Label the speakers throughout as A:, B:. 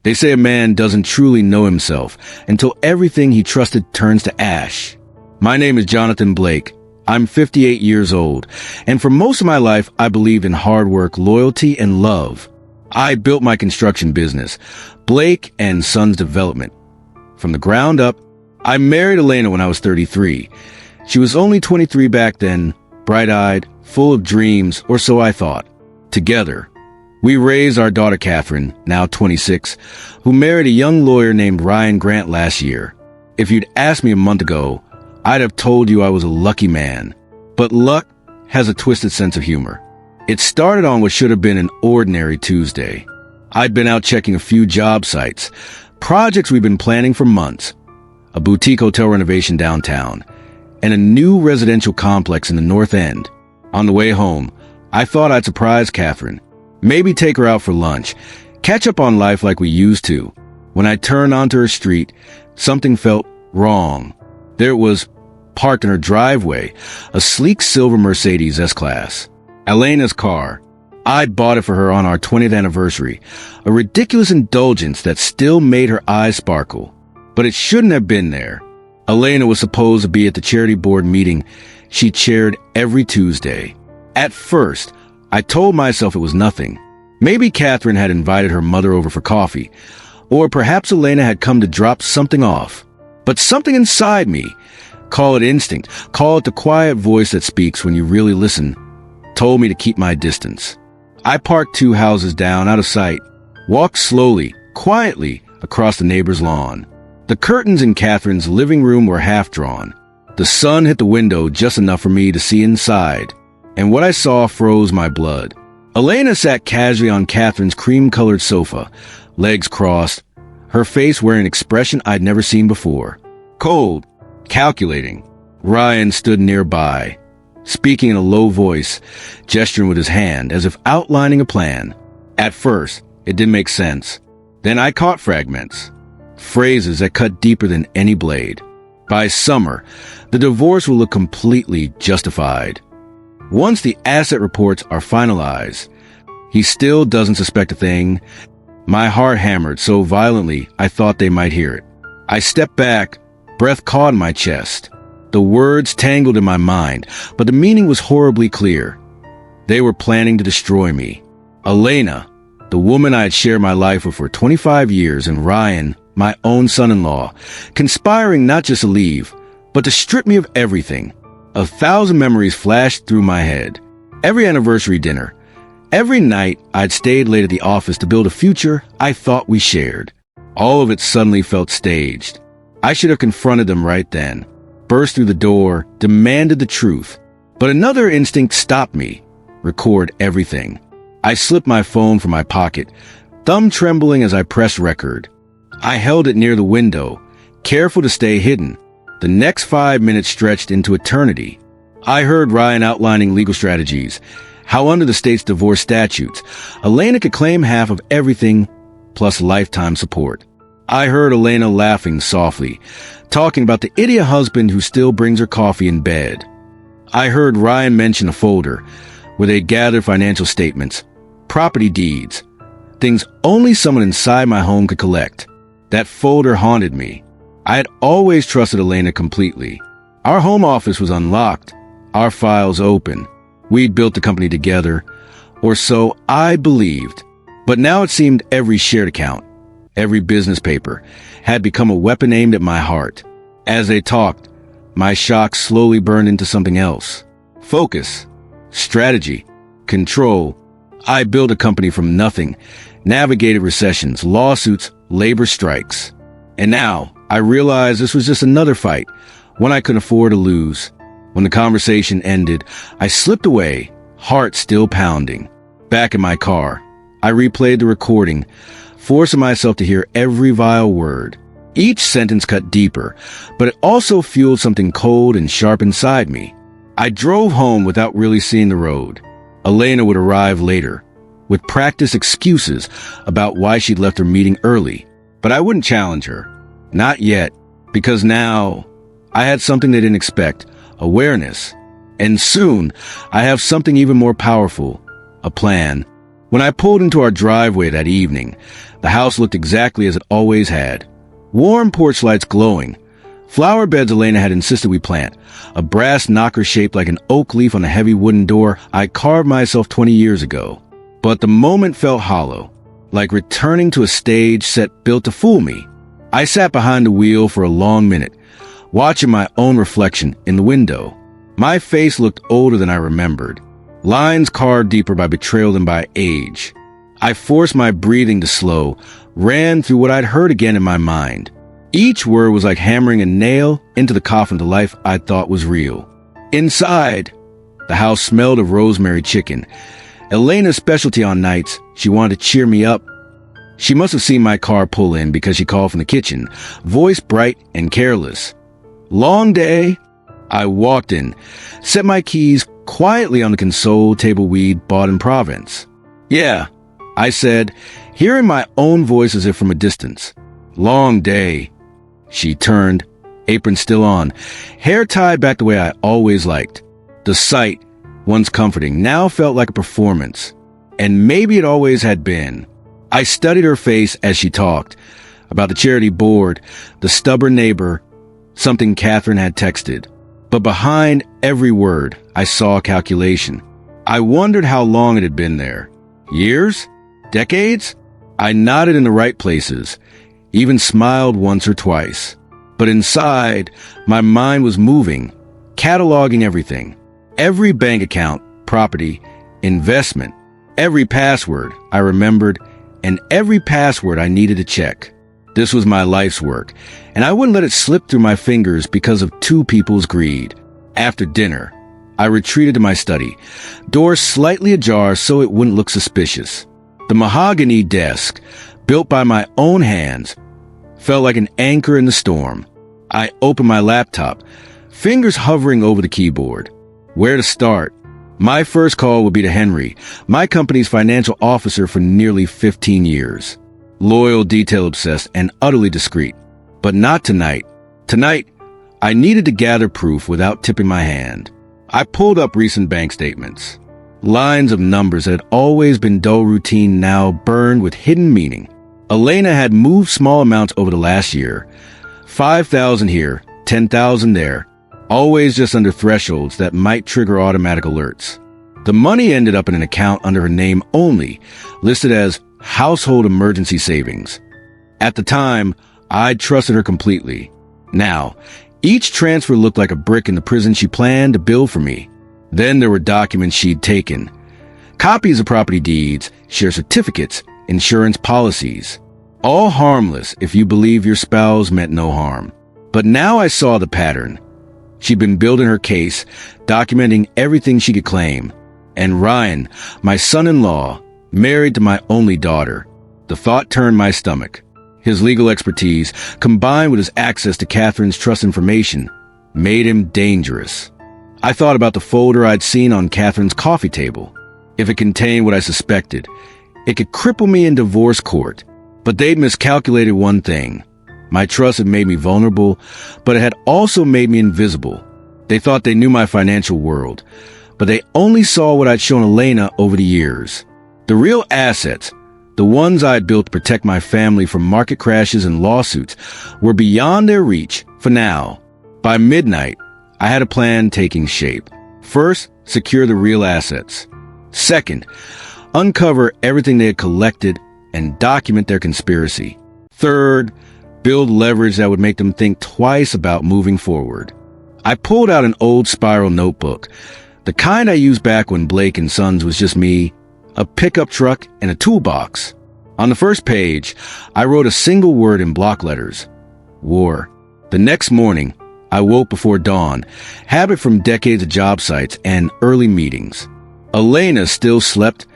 A: They say a man doesn't truly know himself until everything he trusted turns to ash. My name is Jonathan Blake. I'm 58 years old, and for most of my life, I believed in hard work, loyalty, and love. I built my construction business, Blake and Sons Development. From the ground up, I married Elena when I was 33. She was only 23 back then, bright-eyed, full of dreams, or so I thought. Together, we raised our daughter Catherine, now 26, who married a young lawyer named Ryan Grant last year. If you'd asked me a month ago, I'd have told you I was a lucky man. But luck has a twisted sense of humor. It started on what should have been an ordinary Tuesday. I'd been out checking a few job sites, projects we've been planning for months, a boutique hotel renovation downtown, and a new residential complex in the North End. On the way home, I thought I'd surprise Catherine, maybe take her out for lunch, catch up on life like we used to. When I turned onto her street, something felt wrong. There it was, parked in her driveway, a sleek silver Mercedes S-Class. Elena's car. I bought it for her on our 20th anniversary, a ridiculous indulgence that still made her eyes sparkle. But it shouldn't have been there. Elena was supposed to be at the charity board meeting she chaired every Tuesday. At first, I told myself it was nothing. Maybe Catherine had invited her mother over for coffee, or perhaps Elena had come to drop something off. But something inside me, call it instinct, call it the quiet voice that speaks when you really listen, told me to keep my distance. I parked 2 houses down, out of sight, walked slowly, quietly, across the neighbor's lawn. The curtains in Catherine's living room were half drawn. The sun hit the window just enough for me to see inside, and what I saw froze my blood. Elena sat casually on Catherine's cream-colored sofa, legs crossed, her face wearing an expression I'd never seen before. Cold, calculating. Ryan stood nearby, speaking in a low voice, gesturing with his hand as if outlining a plan. At first, it didn't make sense. Then I caught fragments, phrases that cut deeper than any blade. By summer, the divorce will look completely justified. Once the asset reports are finalized, he still doesn't suspect a thing. My heart hammered so violently I thought they might hear it. I stepped back, breath caught in my chest. The words tangled in my mind, but the meaning was horribly clear. They were planning to destroy me. Elena, the woman I had shared my life with for 25 years, and Ryan, my own son-in-law, conspiring not just to leave, but to strip me of everything. 1,000 memories flashed through my head. Every anniversary dinner, every night I'd stayed late at the office to build a future I thought we shared. All of it suddenly felt staged. I should have confronted them right then, burst through the door, demanded the truth. But another instinct stopped me. Record everything. I slipped my phone from my pocket, thumb trembling as I pressed record. I held it near the window, careful to stay hidden. The next 5 minutes stretched into eternity. I heard Ryan outlining legal strategies, how under the state's divorce statutes, Elena could claim half of everything plus lifetime support. I heard Elena laughing softly, talking about the idiot husband who still brings her coffee in bed. I heard Ryan mention a folder where they gathered financial statements, property deeds, things only someone inside my home could collect. That folder haunted me. I had always trusted Elena completely. Our home office was unlocked, our files open. We'd built the company together, or so I believed. But now it seemed every shared account, every business paper, had become a weapon aimed at my heart. As they talked, my shock slowly burned into something else. Focus, strategy, control. I built a company from nothing, navigated recessions, lawsuits, labor strikes. And now, I realized this was just another fight, one I couldn't afford to lose. When the conversation ended, I slipped away, heart still pounding. Back in my car, I replayed the recording, forcing myself to hear every vile word. Each sentence cut deeper, but it also fueled something cold and sharp inside me. I drove home without really seeing the road. Elena would arrive later, with practiced excuses about why she'd left her meeting early. But I wouldn't challenge her. Not yet, because now I had something they didn't expect, awareness. And soon, I have something even more powerful, a plan. When I pulled into our driveway that evening, the house looked exactly as it always had. Warm porch lights glowing. Flower beds Elena had insisted we plant. A brass knocker shaped like an oak leaf on a heavy wooden door I carved myself 20 years ago. But the moment felt hollow, like returning to a stage set built to fool me. I sat behind the wheel for a long minute, watching my own reflection in the window. My face looked older than I remembered, lines carved deeper by betrayal than by age. I forced my breathing to slow, ran through what I'd heard again in my mind. Each word was like hammering a nail into the coffin to life I thought was real. Inside, the house smelled of rosemary chicken. Elena's specialty on nights, she wanted to cheer me up. She must have seen my car pull in because she called from the kitchen, voice bright and careless. Long day. I walked in, set my keys quietly on the console table we'd bought in Province. Yeah, I said, hearing my own voice as if from a distance. Long day. She turned, apron still on, hair tied back the way I always liked. The sight, once comforting, now felt like a performance. And maybe it always had been. I studied her face as she talked, about the charity board, the stubborn neighbor, something Catherine had texted. But behind every word, I saw a calculation. I wondered how long it had been there. Years? Decades? I nodded in the right places, even smiled once or twice. But inside, my mind was moving, cataloging everything. Every bank account, property, investment, every password I remembered, and every password I needed to check. This was my life's work, and I wouldn't let it slip through my fingers because of two people's greed. After dinner, I retreated to my study, door slightly ajar so it wouldn't look suspicious. The mahogany desk, built by my own hands, felt like an anchor in the storm. I opened my laptop, fingers hovering over the keyboard. Where to start? My first call would be to Henry, my company's financial officer for nearly 15 years. Loyal, detail-obsessed, and utterly discreet. But not tonight. Tonight, I needed to gather proof without tipping my hand. I pulled up recent bank statements. Lines of numbers that had always been dull routine now burned with hidden meaning. Elena had moved small amounts over the last year. 5,000 here, 10,000 there. Always just under thresholds that might trigger automatic alerts. The money ended up in an account under her name only, listed as household emergency savings. At the time, I'd trusted her completely. Now, each transfer looked like a brick in the prison she planned to build for me. Then there were documents she'd taken. Copies of property deeds, share certificates, insurance policies. All harmless if you believe your spouse meant no harm. But now I saw the pattern. She'd been building her case, documenting everything she could claim. And Ryan, my son-in-law, married to my only daughter. The thought turned my stomach. His legal expertise, combined with his access to Catherine's trust information, made him dangerous. I thought about the folder I'd seen on Catherine's coffee table. If it contained what I suspected, it could cripple me in divorce court. But they'd miscalculated one thing. My trust had made me vulnerable, but it had also made me invisible. They thought they knew my financial world, but they only saw what I'd shown Elena over the years. The real assets, the ones I'd built to protect my family from market crashes and lawsuits, were beyond their reach for now. By midnight, I had a plan taking shape. First, secure the real assets. Second, uncover everything they had collected and document their conspiracy. Third, build leverage that would make them think twice about moving forward. I pulled out an old spiral notebook, the kind I used back when Blake and Sons was just me, a pickup truck, and a toolbox. On the first page, I wrote a single word in block letters: war. The next morning, I woke before dawn, habit from decades of job sites and early meetings. Elena still slept,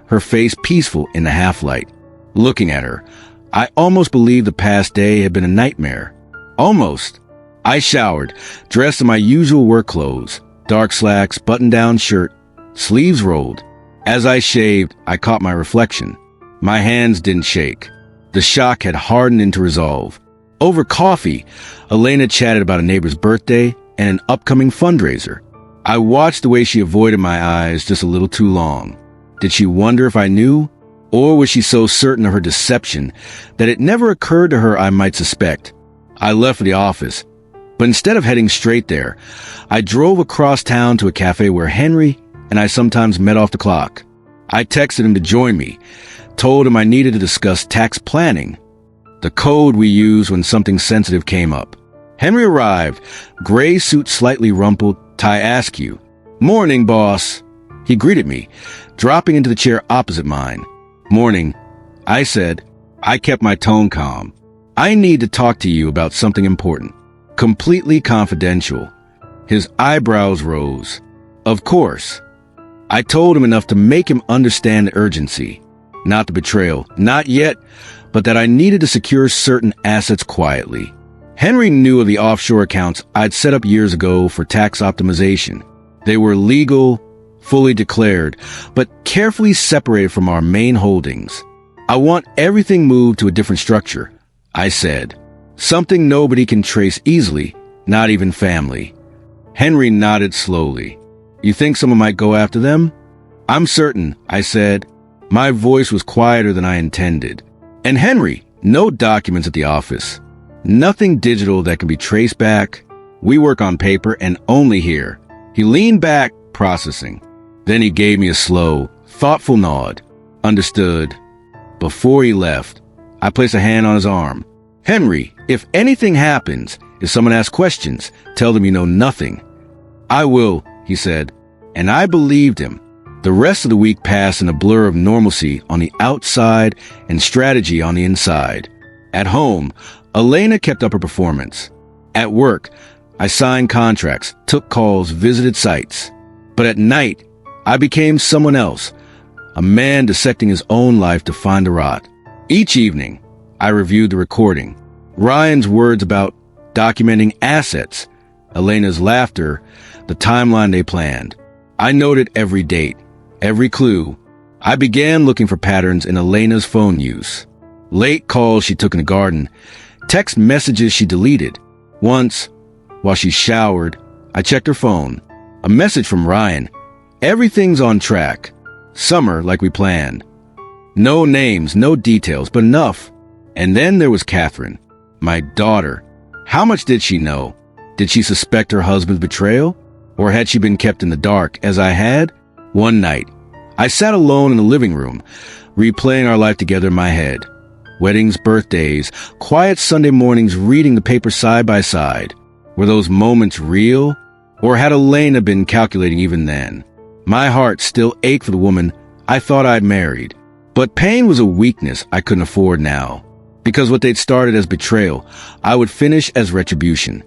A: her face peaceful in the half-light. Looking at her, I almost believed the past day had been a nightmare. Almost. I showered, dressed in my usual work clothes, dark slacks, button-down shirt, sleeves rolled. As I shaved, I caught my reflection. My hands didn't shake. The shock had hardened into resolve. Over coffee, Elena chatted about a neighbor's birthday and an upcoming fundraiser. I watched the way she avoided my eyes just a little too long. Did she wonder if I knew? Or was she so certain of her deception that it never occurred to her I might suspect? I left for the office, but instead of heading straight there, I drove across town to a cafe where Henry and I sometimes met off the clock. I texted him to join me, told him I needed to discuss tax planning, the code we use when something sensitive came up. Henry arrived, gray suit slightly rumpled, tie askew. "Morning, boss." He greeted me, dropping into the chair opposite mine. "Morning," I said. I kept my tone calm. "I need to talk to you about something important. Completely confidential." His eyebrows rose. "Of course." I told him enough to make him understand the urgency. Not the betrayal, not yet, but that I needed to secure certain assets quietly. Henry knew of the offshore accounts I'd set up years ago for tax optimization. They were legal, fully declared, but carefully separated from our main holdings. "I want everything moved to a different structure," I said. "Something nobody can trace easily, not even family." Henry nodded slowly. "You think someone might go after them?" "I'm certain," I said. My voice was quieter than I intended. "And Henry, no documents at the office. Nothing digital that can be traced back. We work on paper and only here." He leaned back, processing. Then he gave me a slow, thoughtful nod. "Understood." Before he left, I placed a hand on his arm. "Henry, if anything happens, if someone asks questions, tell them you know nothing." "I will," he said, and I believed him. The rest of the week passed in a blur of normalcy on the outside and strategy on the inside. At home, Elena kept up her performance. At work, I signed contracts, took calls, visited sites. But at night, I became someone else, a man dissecting his own life to find a rot. Each evening, I reviewed the recording. Ryan's words about documenting assets, Elena's laughter, the timeline they planned. I noted every date, every clue. I began looking for patterns in Elena's phone use. Late calls she took in the garden, text messages she deleted. Once, while she showered, I checked her phone. A message from Ryan. "Everything's on track. Summer like we planned." No names, no details, but enough. And then there was Catherine, my daughter. How much did she know? Did she suspect her husband's betrayal? Or had she been kept in the dark, as I had? One night, I sat alone in the living room, replaying our life together in my head. Weddings, birthdays, quiet Sunday mornings reading the paper side by side. Were those moments real? Or had Elena been calculating even then? My heart still ached for the woman I thought I'd married. But pain was a weakness I couldn't afford now. Because what they'd started as betrayal, I would finish as retribution.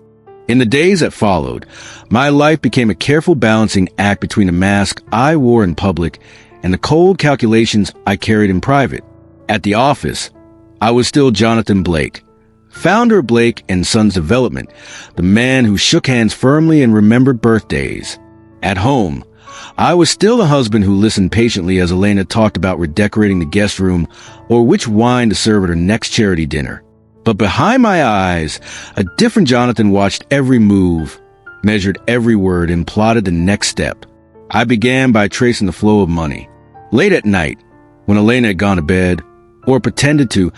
A: In the days that followed, my life became a careful balancing act between the mask I wore in public and the cold calculations I carried in private. At the office, I was still Jonathan Blake, founder of Blake & Sons Development, the man who shook hands firmly and remembered birthdays. At home, I was still the husband who listened patiently as Elena talked about redecorating the guest room or which wine to serve at her next charity dinner. But behind my eyes, a different Jonathan watched every move, measured every word, and plotted the next step. I began by tracing the flow of money. Late at night, when Elena had gone to bed, or pretended to,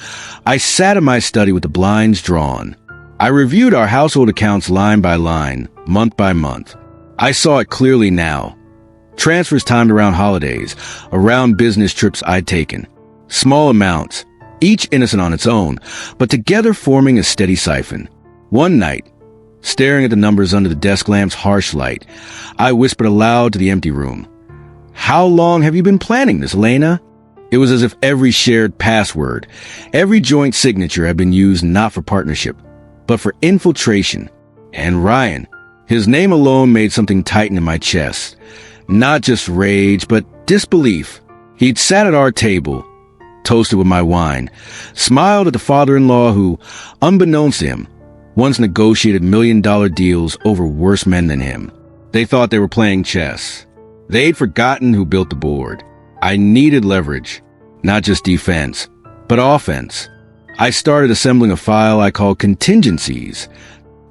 A: I sat in my study with the blinds drawn. I reviewed our household accounts line by line, month by month. I saw it clearly now. Transfers timed around holidays, around business trips I'd taken. Small amounts, each innocent on its own, but together forming a steady siphon. One night, staring at the numbers under the desk lamp's harsh light, I whispered aloud to the empty room. "How long have you been planning this, Elena?" It was as if every shared password, every joint signature had been used not for partnership, but for infiltration. And Ryan, his name alone made something tighten in my chest. Not just rage, but disbelief. He'd sat at our table, toasted with my wine, smiled at the father-in-law who, unbeknownst to him, once negotiated million-dollar deals over worse men than him. They thought they were playing chess. They'd forgotten who built the board. I needed leverage, not just defense, but offense. I started assembling a file I called contingencies.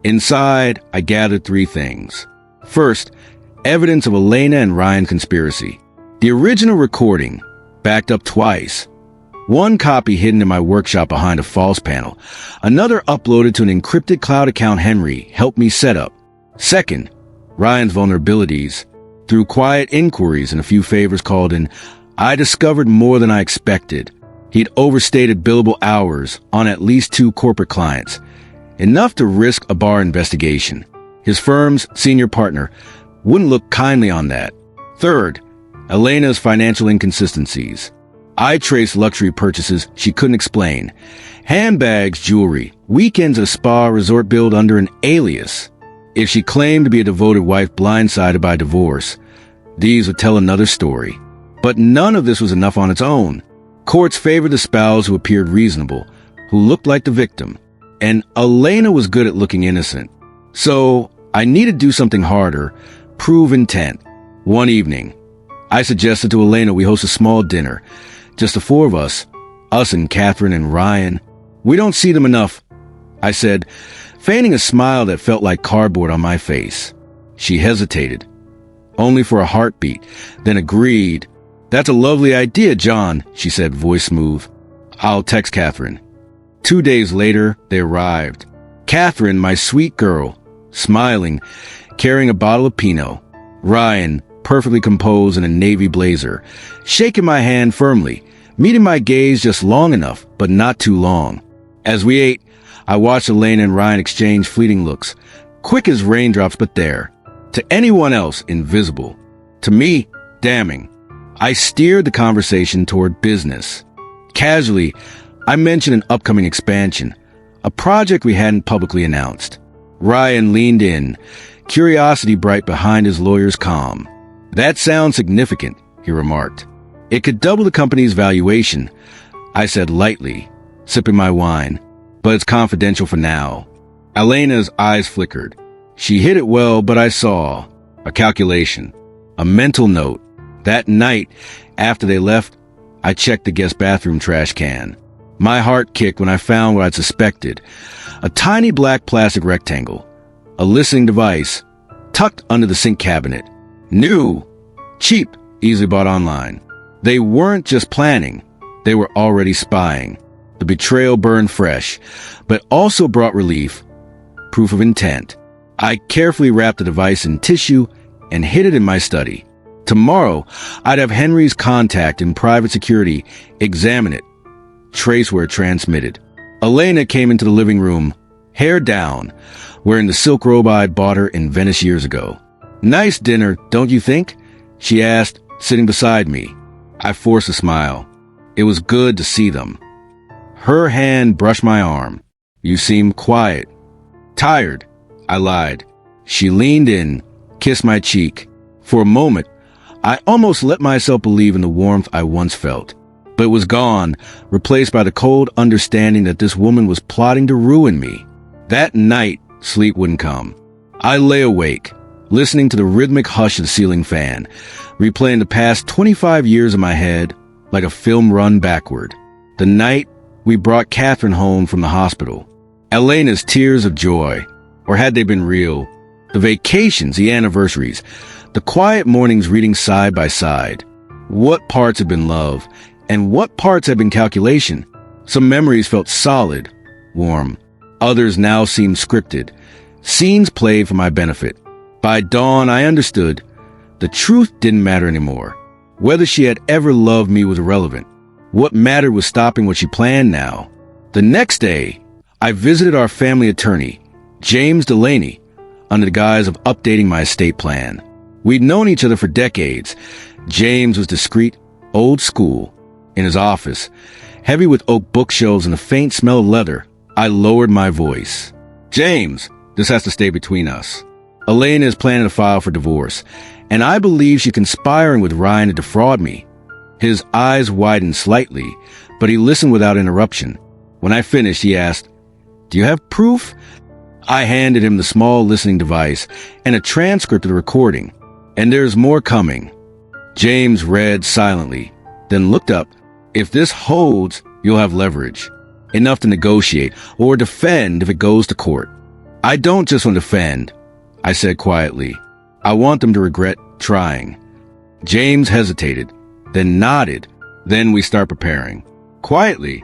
A: Inside, I gathered three things. First, evidence of Elena and Ryan conspiracy. The original recording, backed up twice. One copy hidden in my workshop behind a false panel. Another uploaded to an encrypted cloud account Henry helped me set up. Second, Ryan's vulnerabilities. Through quiet inquiries and a few favors called in, I discovered more than I expected. He'd overstated billable hours on at least 2 corporate clients, enough to risk a bar investigation. His firm's senior partner wouldn't look kindly on that. Third, Elena's financial inconsistencies. I traced luxury purchases she couldn't explain. Handbags, jewelry, weekends at a spa resort billed under an alias. If she claimed to be a devoted wife blindsided by divorce, these would tell another story. But none of this was enough on its own. Courts favored the spouse who appeared reasonable, who looked like the victim. And Elena was good at looking innocent. So I needed to do something harder, prove intent. One evening, I suggested to Elena we host a small dinner. Just the 4 of us and Catherine and Ryan. We don't see them enough, I said, feigning a smile that felt like cardboard on my face. She hesitated, only for a heartbeat, then agreed. That's a lovely idea, John, she said, voice smooth. I'll text Catherine. 2 days later, they arrived. Catherine, my sweet girl, smiling, carrying a bottle of Pinot. Ryan, perfectly composed in a navy blazer, shaking my hand firmly, meeting my gaze just long enough, but not too long. As we ate, I watched Elena and Ryan exchange fleeting looks, quick as raindrops, but there. To anyone else, invisible. To me, damning. I steered the conversation toward business. Casually, I mentioned an upcoming expansion, a project we hadn't publicly announced. Ryan leaned in, curiosity bright behind his lawyer's calm. That sounds significant, he remarked. It could double the company's valuation, I said lightly, sipping my wine, but it's confidential for now. Elena's eyes flickered. She hit it well, but I saw a calculation, a mental note. That night, after they left, I checked the guest bathroom trash can. My heart kicked when I found what I'd suspected, a tiny black plastic rectangle, a listening device, tucked under the sink cabinet. New, cheap, easily bought online. They weren't just planning, they were already spying. The betrayal burned fresh, but also brought relief, proof of intent. I carefully wrapped the device in tissue and hid it in my study. Tomorrow, I'd have Henry's contact in private security examine it, trace where it transmitted. Elena came into the living room, hair down, wearing the silk robe I'd bought her in Venice years ago. Nice dinner, don't you think? She asked, sitting beside me. I forced a smile. It was good to see them. Her hand brushed my arm. You seem quiet. Tired, I lied. She leaned in, kissed my cheek. For a moment, I almost let myself believe in the warmth I once felt. But it was gone, replaced by the cold understanding that this woman was plotting to ruin me. That night, sleep wouldn't come. I lay awake, listening to the rhythmic hush of the ceiling fan, replaying the past 25 years in my head like a film run backward. The night we brought Catherine home from the hospital. Elena's tears of joy, or had they been real? The vacations, the anniversaries, the quiet mornings reading side by side. What parts had been love, and what parts had been calculation? Some memories felt solid, warm. Others now seemed scripted, scenes played for my benefit. By dawn, I understood. The truth didn't matter anymore. Whether she had ever loved me was irrelevant. What mattered was stopping what she planned now. The next day, I visited our family attorney, James Delaney, under the guise of updating my estate plan. We'd known each other for decades. James was discreet, old school. In his office, heavy with oak bookshelves and the faint smell of leather, I lowered my voice. James, this has to stay between us. Elena is planning to file for divorce, and I believe she's conspiring with Ryan to defraud me. His eyes widened slightly, but he listened without interruption. When I finished, he asked, "Do you have proof?" I handed him the small listening device and a transcript of the recording. "And there's more coming." James read silently, then looked up. "If this holds, you'll have leverage. Enough to negotiate or defend if it goes to court." "I don't just want to defend," I said quietly. "I want them to regret trying." James hesitated, then nodded. Then we start preparing. Quietly.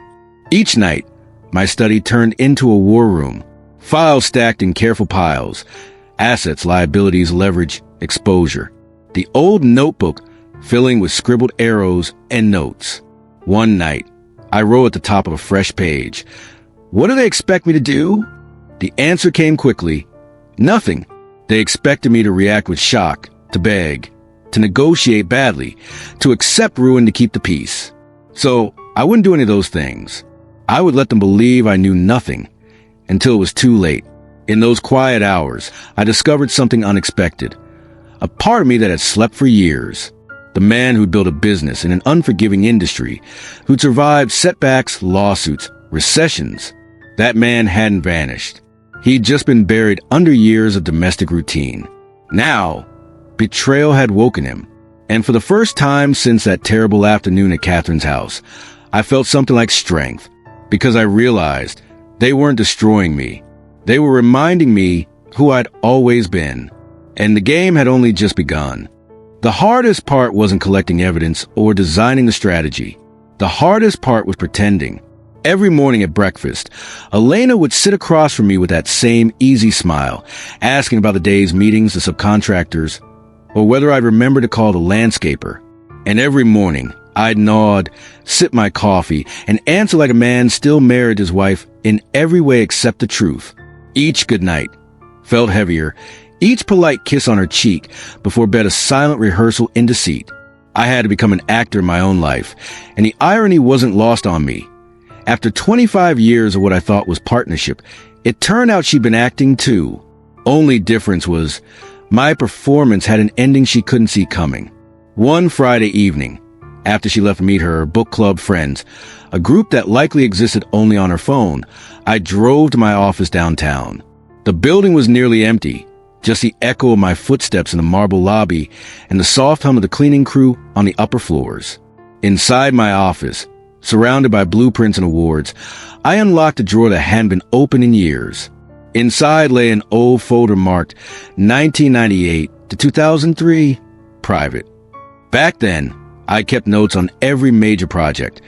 A: Each night, my study turned into a war room. Files stacked in careful piles. Assets, liabilities, leverage, exposure. The old notebook filling with scribbled arrows and notes. One night, I wrote at the top of a fresh page, "What do they expect me to do?" The answer came quickly. Nothing. They expected me to react with shock, to beg, to negotiate badly, to accept ruin to keep the peace. So I wouldn't do any of those things. I would let them believe I knew nothing until it was too late. In those quiet hours, I discovered something unexpected. A part of me that had slept for years. The man who'd built a business in an unforgiving industry, who'd survived setbacks, lawsuits, recessions. That man hadn't vanished. He'd just been buried under years of domestic routine. Now, betrayal had woken him. And for the first time since that terrible afternoon at Catherine's house, I felt something like strength, because I realized they weren't destroying me. They were reminding me who I'd always been. And the game had only just begun. The hardest part wasn't collecting evidence or designing the strategy. The hardest part was pretending. Every morning at breakfast, Elena would sit across from me with that same easy smile, asking about the day's meetings, the subcontractors, or whether I'd remember to call the landscaper. And every morning, I'd nod, sip my coffee, and answer like a man still married his wife in every way except the truth. Each goodnight felt heavier, each polite kiss on her cheek before bed a silent rehearsal in deceit. I had to become an actor in my own life, and the irony wasn't lost on me. After 25 years of what I thought was partnership, it turned out she'd been acting too. Only difference was, my performance had an ending she couldn't see coming. One Friday evening, after she left to meet her book club friends, a group that likely existed only on her phone, I drove to my office downtown. The building was nearly empty, just the echo of my footsteps in the marble lobby and the soft hum of the cleaning crew on the upper floors. Inside my office, surrounded by blueprints and awards, I unlocked a drawer that hadn't been opened in years. Inside lay an old folder marked 1998 to 2003, private. Back then, I kept notes on every major project.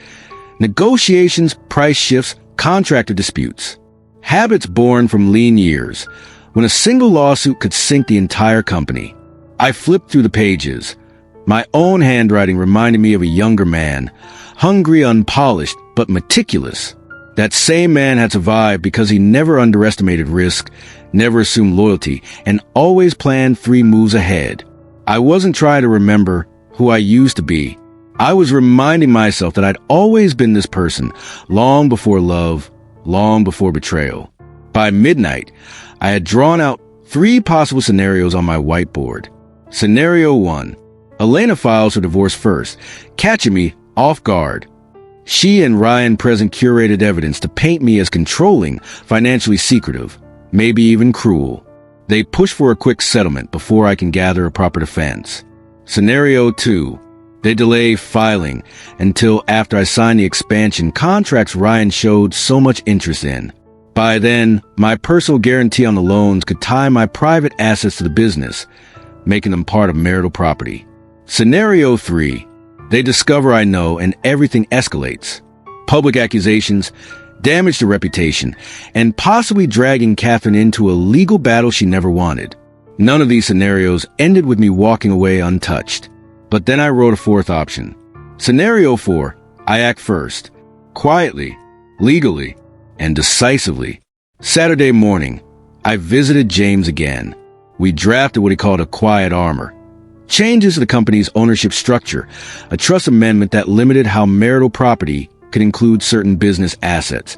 A: Negotiations, price shifts, contractor disputes. Habits born from lean years, when a single lawsuit could sink the entire company. I flipped through the pages. My own handwriting reminded me of a younger man, hungry, unpolished, but meticulous. That same man had survived because he never underestimated risk, never assumed loyalty, and always planned 3 moves ahead. I wasn't trying to remember who I used to be. I was reminding myself that I'd always been this person, long before love, long before betrayal. By midnight, I had drawn out 3 possible scenarios on my whiteboard. Scenario 1. Elena files her divorce first, catching me off guard. She and Ryan present curated evidence to paint me as controlling, financially secretive, maybe even cruel. They push for a quick settlement before I can gather a proper defense. Scenario 2. They delay filing until after I sign the expansion contracts Ryan showed so much interest in. By then, my personal guarantee on the loans could tie my private assets to the business, making them part of marital property. Scenario 3. They discover I know and everything escalates. Public accusations, damage to reputation, and possibly dragging Catherine into a legal battle she never wanted. None of these scenarios ended with me walking away untouched. But then I wrote a 4th option. Scenario 4. I act first, quietly, legally, and decisively. Saturday morning, I visited James again. We drafted what he called a quiet armor. Changes to the company's ownership structure, a trust amendment that limited how marital property could include certain business assets,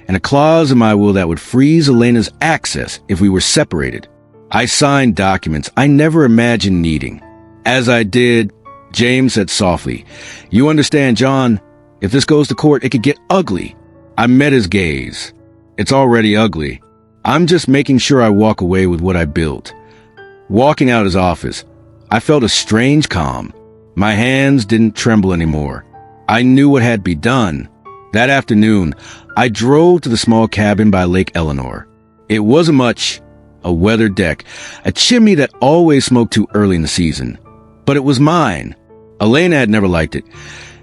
A: and a clause in my will that would freeze Elena's access if we were separated. I signed documents I never imagined needing. As I did, James said softly, "You understand, John, if this goes to court, it could get ugly." I met his gaze. "It's already ugly. I'm just making sure I walk away with what I built." Walking out his office, I felt a strange calm. My hands didn't tremble anymore. I knew what had to be done. That afternoon, I drove to the small cabin by Lake Eleanor. It wasn't much, a weathered deck, a chimney that always smoked too early in the season. But it was mine. Elena had never liked it.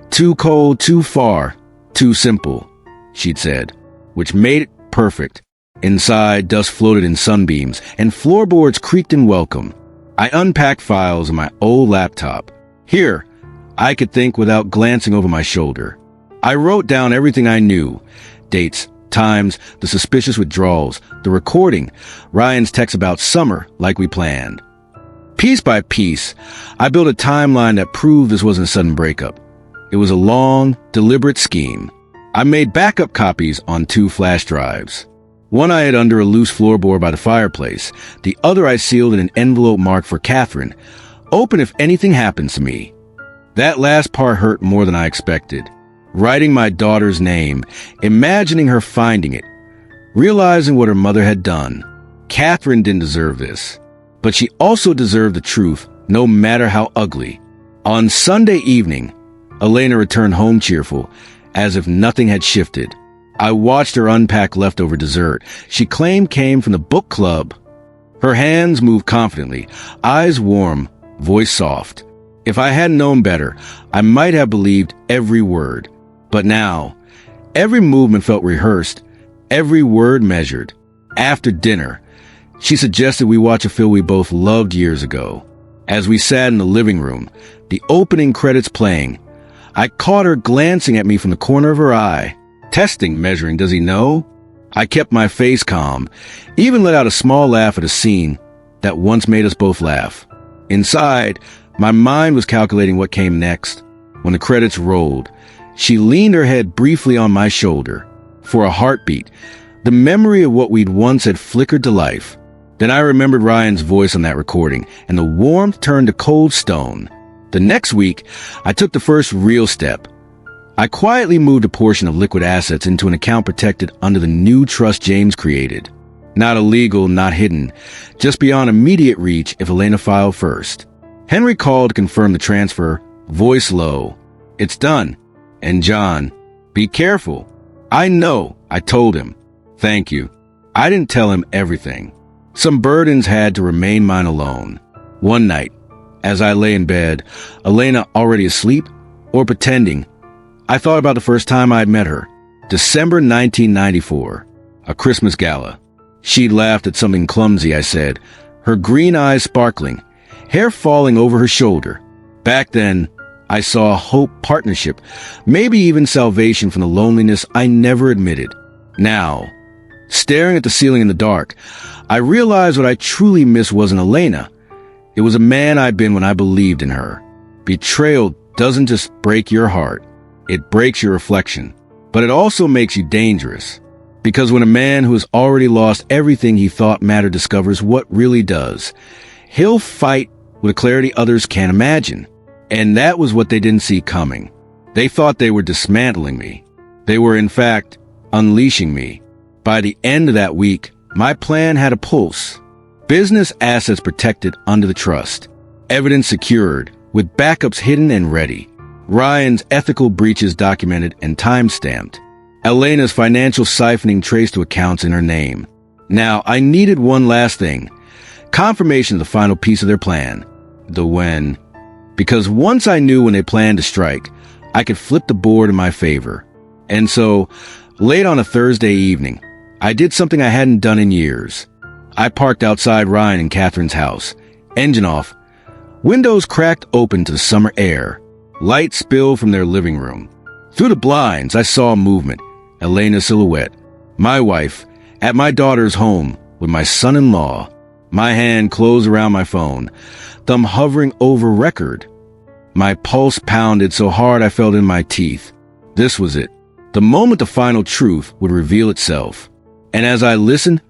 A: Too cold, too far, too simple, she'd said, which made it perfect. Inside, dust floated in sunbeams, and floorboards creaked in welcome. I unpacked files on my old laptop. Here, I could think without glancing over my shoulder. I wrote down everything I knew. Dates, times, the suspicious withdrawals, the recording, Ryan's text about summer like we planned. Piece by piece, I built a timeline that proved this wasn't a sudden breakup. It was a long, deliberate scheme. I made backup copies on 2 flash drives. One I hid under a loose floorboard by the fireplace. The other I sealed in an envelope marked for Catherine. Open if anything happens to me. That last part hurt more than I expected. Writing my daughter's name, imagining her finding it, realizing what her mother had done. Catherine didn't deserve this. But she also deserved the truth, no matter how ugly. On Sunday evening, Elena returned home cheerful, as if nothing had shifted. I watched her unpack leftover dessert she claimed came from the book club. Her hands moved confidently, eyes warm, voice soft. If I hadn't known better, I might have believed every word. But now, every movement felt rehearsed, every word measured. After dinner, she suggested we watch a film we both loved years ago. As we sat in the living room, the opening credits playing, I caught her glancing at me from the corner of her eye. Testing, measuring, does he know? I kept my face calm, even let out a small laugh at a scene that once made us both laugh. Inside, my mind was calculating what came next. When the credits rolled, she leaned her head briefly on my shoulder. For a heartbeat, the memory of what we'd once had flickered to life. Then I remembered Ryan's voice on that recording, and the warmth turned to cold stone. The next week, I took the first real step. I quietly moved a portion of liquid assets into an account protected under the new trust James created. Not illegal, not hidden, just beyond immediate reach if Elena filed first. Henry called to confirm the transfer, voice low. It's done. And John, be careful. I know, I told him. Thank you. I didn't tell him everything. Some burdens had to remain mine alone. One night, as I lay in bed, Elena already asleep or pretending, I thought about the first time I'd met her. December 1994, a Christmas gala. She'd laughed at something clumsy I said, her green eyes sparkling, hair falling over her shoulder. Back then, I saw a hope, partnership, maybe even salvation from the loneliness I never admitted. Now, staring at the ceiling in the dark, I realized what I truly missed wasn't Elena. It was a man I'd been when I believed in her. Betrayal doesn't just break your heart. It breaks your reflection. But it also makes you dangerous. Because when a man who has already lost everything he thought mattered discovers what really does, he'll fight with a clarity others can't imagine. And that was what they didn't see coming. They thought they were dismantling me. They were, in fact, unleashing me. By the end of that week, my plan had a pulse. Business assets protected under the trust. Evidence secured, with backups hidden and ready. Ryan's ethical breaches documented and time-stamped. Elena's financial siphoning traced to accounts in her name. Now, I needed one last thing. Confirmation of the final piece of their plan. The when. Because once I knew when they planned to strike, I could flip the board in my favor. And so, late on a Thursday evening, I did something I hadn't done in years. I parked outside Ryan and Catherine's house. Engine off. Windows cracked open to the summer air. Light spilled from their living room. Through the blinds, I saw movement. Elena's silhouette. My wife, at my daughter's home, with my son-in-law. My hand closed around my phone, thumb hovering over record. My pulse pounded so hard I felt it in my teeth. This was it. The moment the final truth would reveal itself. And as I listened,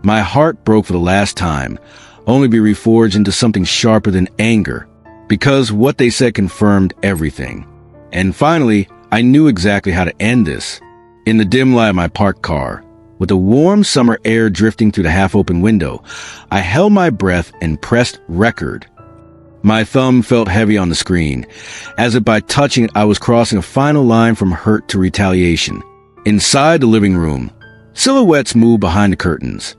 A: my heart broke for the last time, only to be reforged into something sharper than anger. Because what they said confirmed everything. And finally, I knew exactly how to end this. In the dim light of my parked car, with the warm summer air drifting through the half-open window, I held my breath and pressed record. My thumb felt heavy on the screen, as if by touching it I was crossing a final line from hurt to retaliation. Inside the living room, silhouettes moved behind the curtains.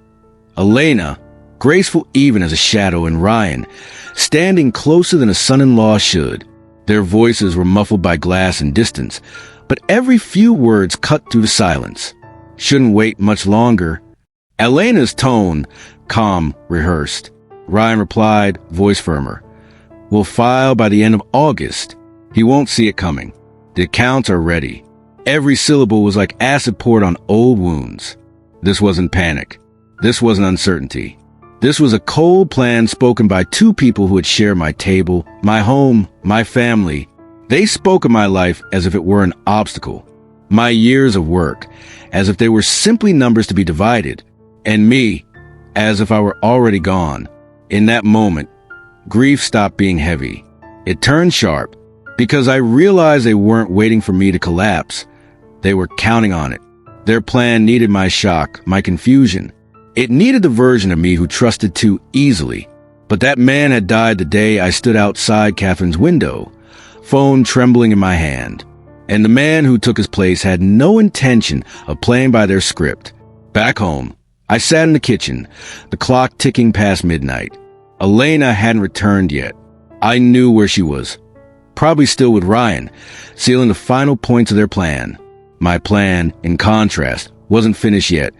A: Elena, graceful even as a shadow, and Ryan, standing closer than a son-in-law should. Their voices were muffled by glass and distance, but every few words cut through the silence. Shouldn't wait much longer. Elena's tone, calm, rehearsed. Ryan replied, voice firmer. We'll file by the end of August. He won't see it coming. The accounts are ready. Every syllable was like acid poured on old wounds. This wasn't panic. This wasn't uncertainty. This was a cold plan spoken by two people who had shared my table, my home, my family. They spoke of my life as if it were an obstacle. My years of work, as if they were simply numbers to be divided. And me, as if I were already gone. In that moment, grief stopped being heavy. It turned sharp, because I realized they weren't waiting for me to collapse. They were counting on it. Their plan needed my shock, my confusion. It needed the version of me who trusted too easily. But that man had died the day I stood outside Catherine's window, phone trembling in my hand. And the man who took his place had no intention of playing by their script. Back home, I sat in the kitchen, the clock ticking past midnight. Elena hadn't returned yet. I knew where she was. Probably still with Ryan, sealing the final points of their plan. My plan, in contrast, wasn't finished yet,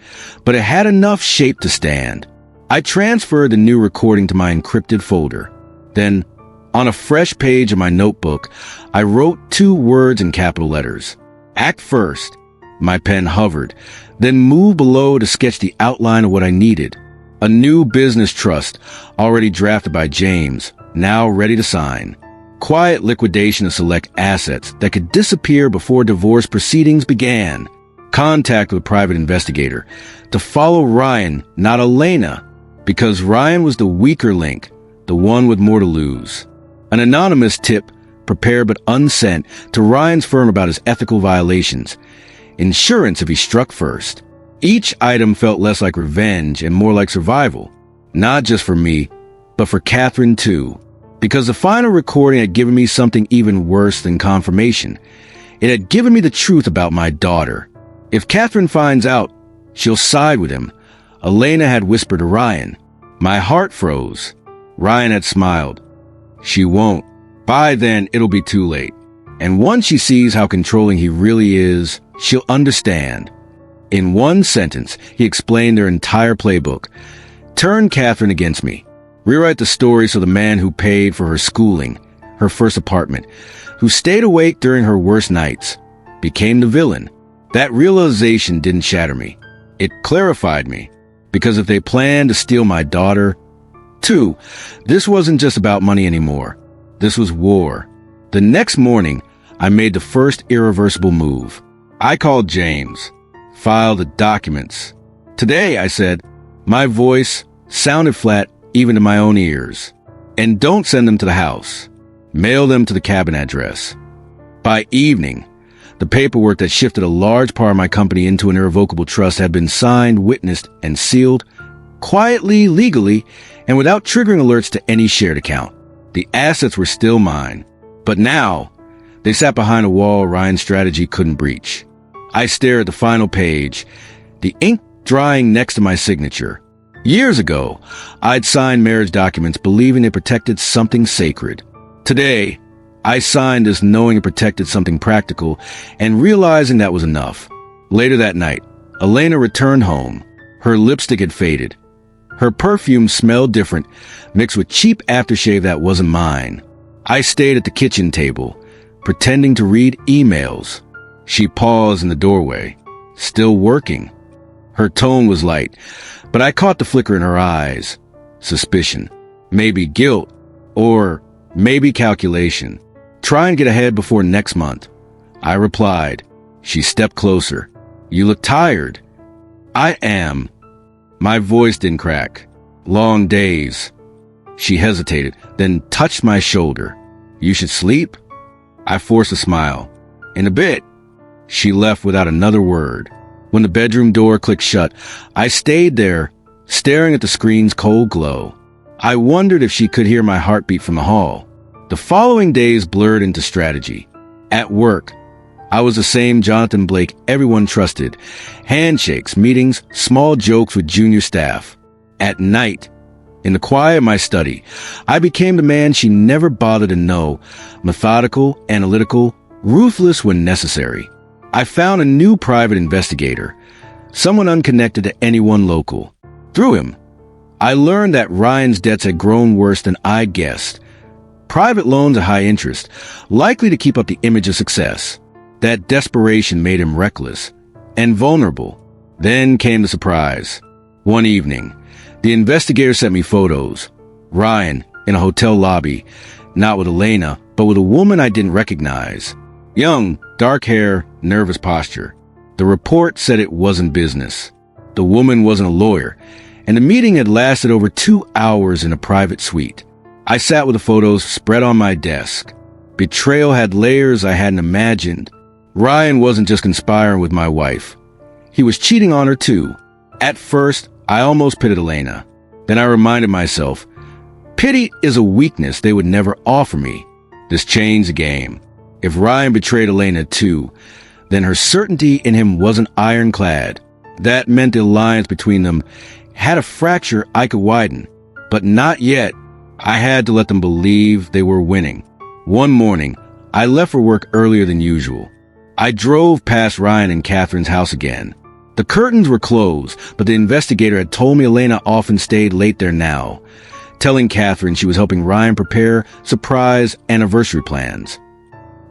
A: but it had enough shape to stand. I transferred the new recording to my encrypted folder. Then, on a fresh page of my notebook, I wrote 2 words in capital letters. Act first. My pen hovered, then moved below to sketch the outline of what I needed. A new business trust, already drafted by James, now ready to sign. Quiet liquidation of select assets that could disappear before divorce proceedings began. Contact with a private investigator to follow Ryan, not Elena, because Ryan was the weaker link, the one with more to lose. An anonymous tip, prepared but unsent, to Ryan's firm about his ethical violations. Insurance if he struck first. Each item felt less like revenge and more like survival. Not just for me, but for Catherine too. Because the final recording had given me something even worse than confirmation. It had given me the truth about my daughter. If Catherine finds out, she'll side with him. Elena had whispered to Ryan. My heart froze. Ryan had smiled. She won't. By then, it'll be too late. And once she sees how controlling he really is, she'll understand. In one sentence, he explained their entire playbook. Turn Catherine against me. Rewrite the story so the man who paid for her schooling, her first apartment, who stayed awake during her worst nights, became the villain. That realization didn't shatter me. It clarified me. Because if they planned to steal my daughter... 2. This wasn't just about money anymore. This was war. The next morning, I made the first irreversible move. I called James. Filed the documents. Today, I said, my voice sounded flat even to my own ears. And don't send them to the house. Mail them to the cabin address. By evening, the paperwork that shifted a large part of my company into an irrevocable trust had been signed, witnessed, and sealed, quietly, legally, and without triggering alerts to any shared account. The assets were still mine. But now, they sat behind a wall Ryan's strategy couldn't breach. I stared at the final page, the ink drying next to my signature. Years ago, I'd signed marriage documents believing they protected something sacred. Today, I signed this knowing it protected something practical and realizing that was enough. Later that night, Elena returned home. Her lipstick had faded. Her perfume smelled different, mixed with cheap aftershave that wasn't mine. I stayed at the kitchen table, pretending to read emails. She paused in the doorway, still working. Her tone was light, but I caught the flicker in her eyes. Suspicion, maybe guilt, or maybe calculation. Try and get ahead before next month. I replied. She stepped closer. You look tired. I am. My voice didn't crack. Long days. She hesitated, then touched my shoulder. You should sleep? I forced a smile. In a bit. She left without another word. When the bedroom door clicked shut, I stayed there, staring at the screen's cold glow. I wondered if she could hear my heartbeat from the hall. The following days blurred into strategy. At work, I was the same Jonathan Blake everyone trusted. Handshakes, meetings, small jokes with junior staff. At night, In the quiet of my study, I became the man she never bothered to know, methodical, analytical, ruthless when necessary. I found a new private investigator, someone unconnected to anyone local. Through him, I learned that Ryan's debts had grown worse than I guessed. Private loans at high interest, likely to keep up the image of success. That desperation made him reckless and vulnerable. Then came the surprise. One evening, the investigator sent me photos. Ryan in a hotel lobby, not with Elena, but with a woman I didn't recognize. Young, dark hair, nervous posture. The report said it wasn't business. The woman wasn't a lawyer, and the meeting had lasted over 2 hours in a private suite. I sat with the photos spread on my desk. Betrayal had layers I hadn't imagined. Ryan wasn't just conspiring with my wife. He was cheating on her too. At first, I almost pitied Elena. Then I reminded myself, pity is a weakness they would never offer me. This changed the game. If Ryan betrayed Elena too, then her certainty in him wasn't ironclad. That meant the alliance between them had a fracture I could widen. But not yet. I had to let them believe they were winning. One morning, I left for work earlier than usual. I drove past Ryan and Catherine's house again. The curtains were closed, but the investigator had told me Elena often stayed late there now, telling Catherine she was helping Ryan prepare surprise anniversary plans.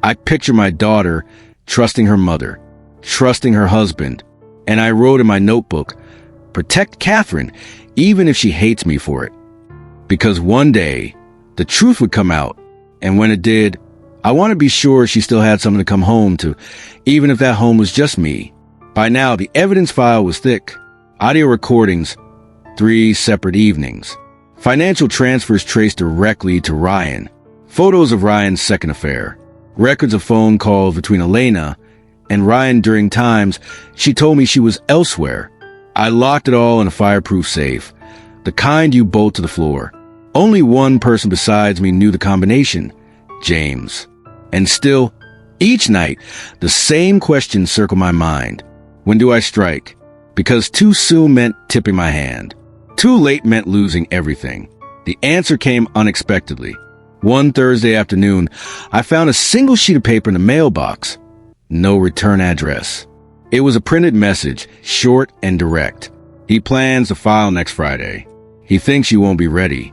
A: I picture my daughter trusting her mother, trusting her husband, and I wrote in my notebook, protect Catherine, even if she hates me for it. Because one day, the truth would come out, and when it did, I want to be sure she still had something to come home to, even if that home was just me. By now, the evidence file was thick. Audio recordings, 3 separate evenings. Financial transfers traced directly to Ryan. Photos of Ryan's second affair. Records of phone calls between Elena and Ryan during times she told me she was elsewhere. I locked it all in a fireproof safe, the kind you bolt to the floor. Only one person besides me knew the combination, James. And still, each night, the same questions circle my mind. When do I strike? Because too soon meant tipping my hand. Too late meant losing everything. The answer came unexpectedly. One Thursday afternoon, I found a single sheet of paper in the mailbox. No return address. It was a printed message, short and direct. He plans to file next Friday. He thinks you won't be ready.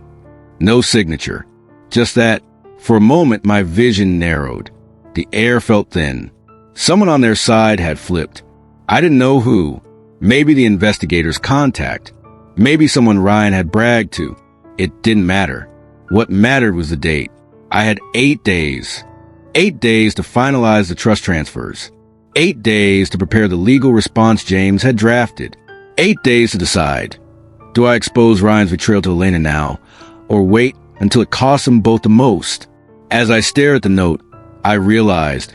A: No signature. Just that, for a moment, my vision narrowed. The air felt thin. Someone on their side had flipped. I didn't know who. Maybe the investigator's contact. Maybe someone Ryan had bragged to. It didn't matter. What mattered was the date. I had 8 days. 8 days to finalize the trust transfers. 8 days to prepare the legal response James had drafted. 8 days to decide. Do I expose Ryan's betrayal to Elena now, or wait until it costs them both the most? As I stared at the note, I realized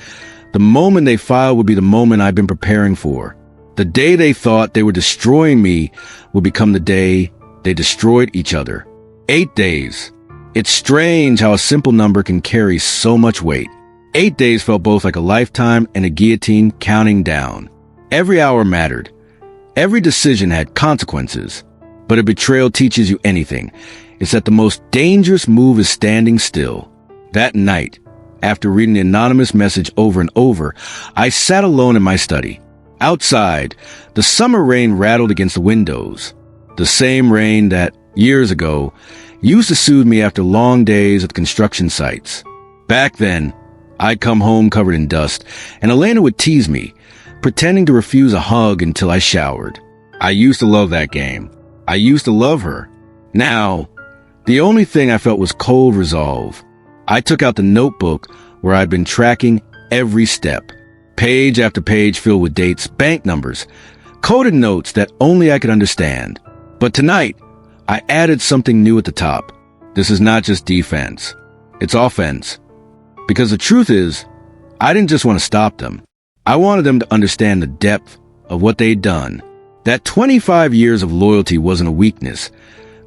A: the moment they filed would be the moment I've been preparing for. The day they thought they were destroying me would become the day they destroyed each other. 8 days. It's strange how a simple number can carry so much weight. 8 days felt both like a lifetime and a guillotine counting down. Every hour mattered. Every decision had consequences. But if betrayal teaches you anything, it's that the most dangerous move is standing still. That night, after reading the anonymous message over and over, I sat alone in my study. Outside, the summer rain rattled against the windows. The same rain that, years ago, used to soothe me after long days at construction sites. Back then, I'd come home covered in dust, and Elena would tease me, pretending to refuse a hug until I showered. I used to love that game. I used to love her. Now, the only thing I felt was cold resolve. I took out the notebook where I'd been tracking every step. Page after page filled with dates, bank numbers, coded notes that only I could understand. But tonight, I added something new at the top. This is not just defense. It's offense. Because the truth is, I didn't just want to stop them. I wanted them to understand the depth of what they'd done. That 25 years of loyalty wasn't a weakness.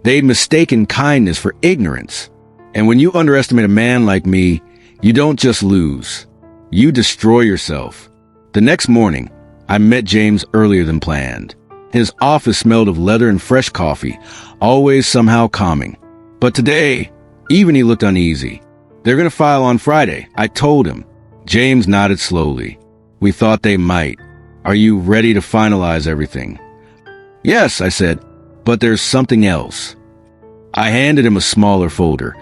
A: They'd mistaken kindness for ignorance. And when you underestimate a man like me, you don't just lose. You destroy yourself. The next morning, I met James earlier than planned. His office smelled of leather and fresh coffee, always somehow calming. But today, even he looked uneasy. They're going to file on Friday, I told him. James nodded slowly. We thought they might. Are you ready to finalize everything? Yes, I said, but there's something else. I handed him a smaller folder.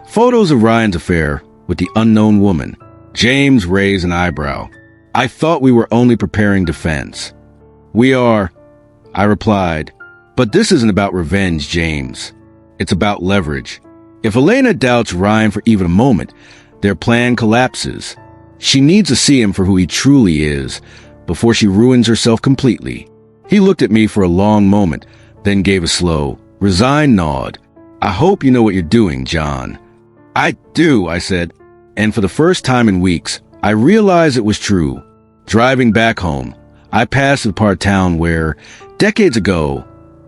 A: Photos of Ryan's affair with the unknown woman. James raised an eyebrow. I thought we were only preparing defense. We are, I replied. But this isn't about revenge, James. It's about leverage. If Elena doubts Ryan for even a moment, their plan collapses. She needs to see him for who he truly is before she ruins herself completely. He looked at me for a long moment, then gave a slow, resigned nod. I hope you know what you're doing, John. I do, I said. And for the first time in weeks, I realized it was true. Driving back home, I passed the part of town where, decades ago,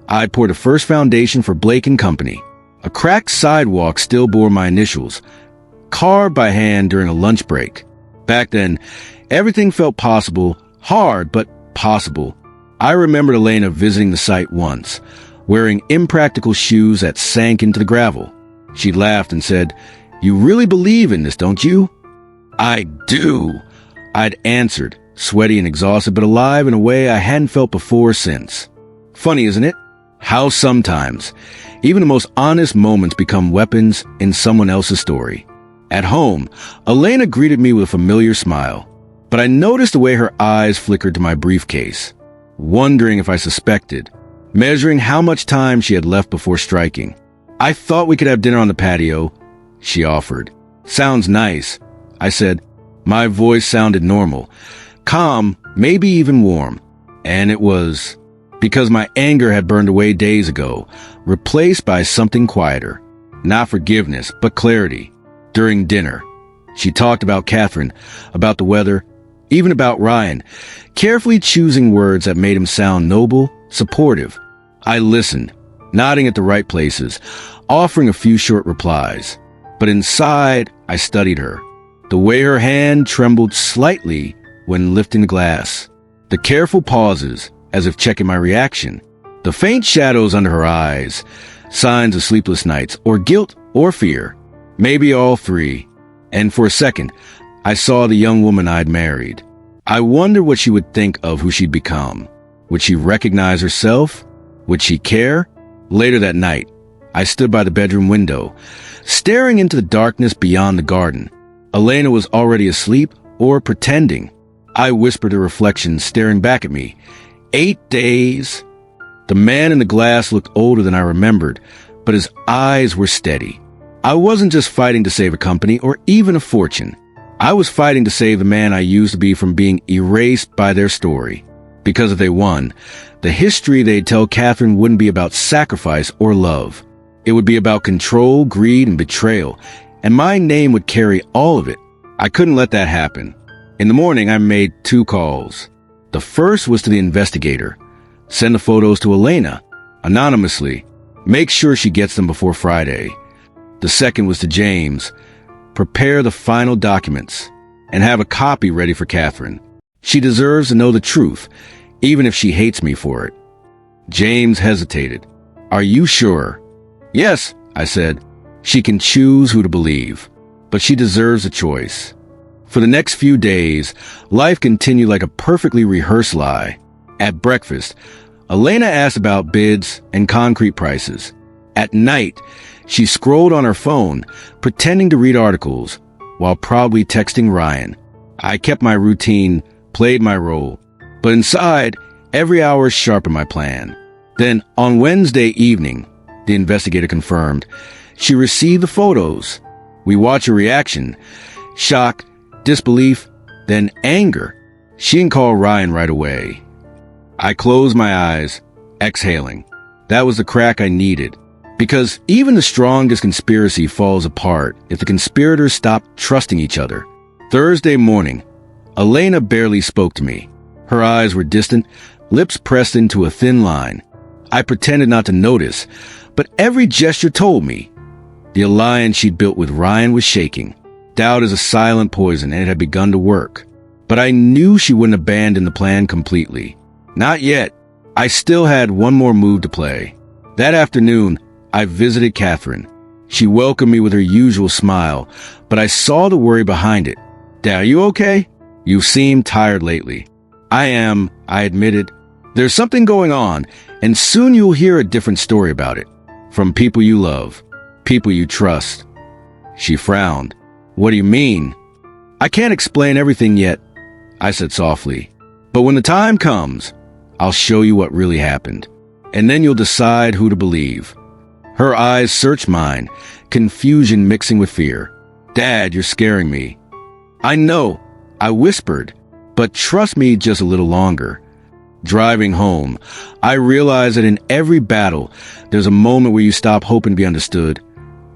A: I poured the first foundation for Blake & Company. A cracked sidewalk still bore my initials, carved by hand during a lunch break. Back then, everything felt possible, hard but possible. I remembered Elena visiting the site once, wearing impractical shoes that sank into the gravel. She laughed and said, "You really believe in this, don't you?" "I do," I'd answered, sweaty and exhausted, but alive in a way I hadn't felt before or since. Funny, isn't it? How sometimes, even the most honest moments become weapons in someone else's story. At home, Elena greeted me with a familiar smile, but I noticed the way her eyes flickered to my briefcase, wondering if I suspected, measuring how much time she had left before striking. "I thought we could have dinner on the patio," she offered. "Sounds nice," I said. My voice sounded normal, calm, maybe even warm. And it was, because my anger had burned away days ago, replaced by something quieter. Not forgiveness, but clarity. During dinner, she talked about Catherine, about the weather, even about Ryan, carefully choosing words that made him sound noble, supportive. I listened, nodding at the right places, offering a few short replies. But inside, I studied her. The way her hand trembled slightly when lifting the glass. The careful pauses, as if checking my reaction. The faint shadows under her eyes, signs of sleepless nights, or guilt, or fear. Maybe all three. And for a second, I saw the young woman I'd married. I wondered what she would think of who she'd become. Would she recognize herself? Would she care? Later that night, I stood by the bedroom window, staring into the darkness beyond the garden. Elena was already asleep or pretending. I whispered a reflection, staring back at me. 8 days. The man in the glass looked older than I remembered, but his eyes were steady. I wasn't just fighting to save a company or even a fortune. I was fighting to save the man I used to be from being erased by their story. Because if they won, the history they'd tell Catherine wouldn't be about sacrifice or love. It would be about control, greed, and betrayal, and my name would carry all of it. I couldn't let that happen. In the morning, I made 2 calls. The first was to the investigator. Send the photos to Elena, anonymously. Make sure she gets them before Friday. The second was to James. Prepare the final documents and have a copy ready for Catherine. She deserves to know the truth, even if she hates me for it. James hesitated. Are you sure? Yes, I said. She can choose who to believe, but she deserves a choice. For the next few days, life continued like a perfectly rehearsed lie. At breakfast, Elena asked about bids and concrete prices. At night, she scrolled on her phone, pretending to read articles, while proudly texting Ryan. I kept my routine, played my role, but inside, every hour sharpened my plan. Then, on Wednesday evening, the investigator confirmed, she received the photos. We watched her reaction. Shock, disbelief, then anger. She didn't call Ryan right away. I closed my eyes, exhaling. That was the crack I needed. Because even the strongest conspiracy falls apart if the conspirators stop trusting each other. Thursday morning, Elena barely spoke to me. Her eyes were distant, lips pressed into a thin line. I pretended not to notice, but every gesture told me. The alliance she'd built with Ryan was shaking. Doubt is a silent poison, and it had begun to work. But I knew she wouldn't abandon the plan completely. Not yet. I still had one more move to play. That afternoon, I visited Catherine. She welcomed me with her usual smile, but I saw the worry behind it. "Dad, are you okay? You seem tired lately." "I am," I admitted. "There's something going on, and soon you'll hear a different story about it. From people you love, people you trust." She frowned. "What do you mean?" "I can't explain everything yet," I said softly. "But when the time comes, I'll show you what really happened. And then you'll decide who to believe." Her eyes searched mine, confusion mixing with fear. "Dad, you're scaring me." "I know," I whispered, "but trust me just a little longer." Driving home, I realized that in every battle, there's a moment where you stop hoping to be understood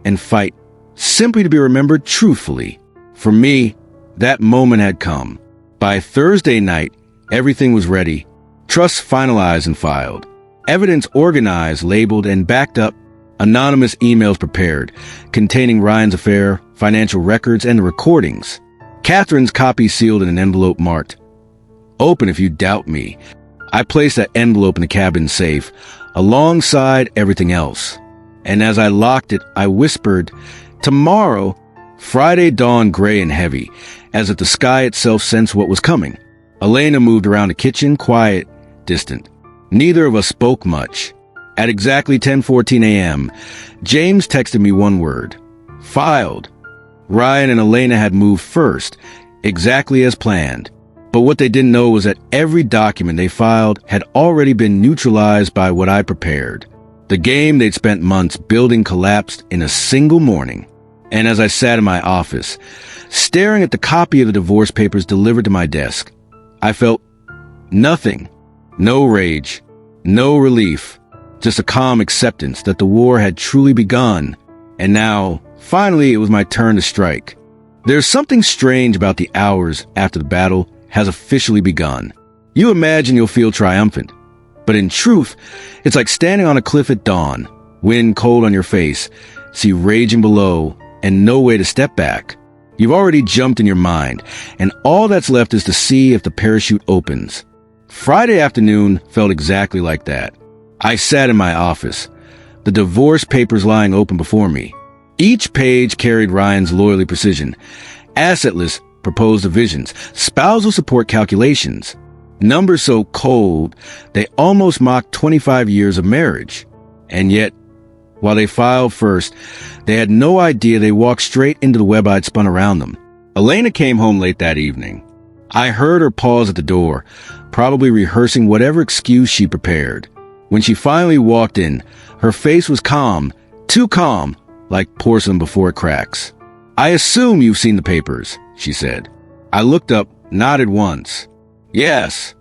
A: and fight simply to be remembered truthfully. For me, that moment had come. By Thursday night, everything was ready. Trusts finalized and filed. Evidence organized, labeled, and backed up. Anonymous emails prepared, containing Ryan's affair, financial records, and the recordings. Catherine's copy sealed in an envelope marked, "Open if you doubt me." I placed that envelope in the cabin safe, alongside everything else. And as I locked it, I whispered, "Tomorrow." Friday dawned gray and heavy, as if the sky itself sensed what was coming. Elena moved around the kitchen, quiet, distant. Neither of us spoke much. At exactly 10:14 a.m., James texted me one word: "Filed." Ryan and Elena had moved first, exactly as planned. But what they didn't know was that every document they filed had already been neutralized by what I prepared. The game they'd spent months building collapsed in a single morning. And as I sat in my office, staring at the copy of the divorce papers delivered to my desk, I felt nothing. No rage, no relief, just a calm acceptance that the war had truly begun. And now, finally, it was my turn to strike. There's something strange about the hours after the battle has officially begun. You imagine you'll feel triumphant, but in truth, it's like standing on a cliff at dawn, wind cold on your face, sea raging below, and no way to step back. You've already jumped in your mind, and all that's left is to see if the parachute opens. Friday afternoon felt exactly like that. I sat in my office, the divorce papers lying open before me. Each page carried Ryan's lawyerly precision, assetless proposed divisions, spousal support calculations, numbers so cold they almost mocked 25 years of marriage. And yet, while they filed first, they had no idea they walked straight into the web I'd spun around them. Elena came home late that evening. I heard her pause at the door, probably rehearsing whatever excuse she prepared. When she finally walked in, her face was calm, too calm, like porcelain before it cracks. "I assume you've seen the papers," she said. I looked up, nodded once. "Yes."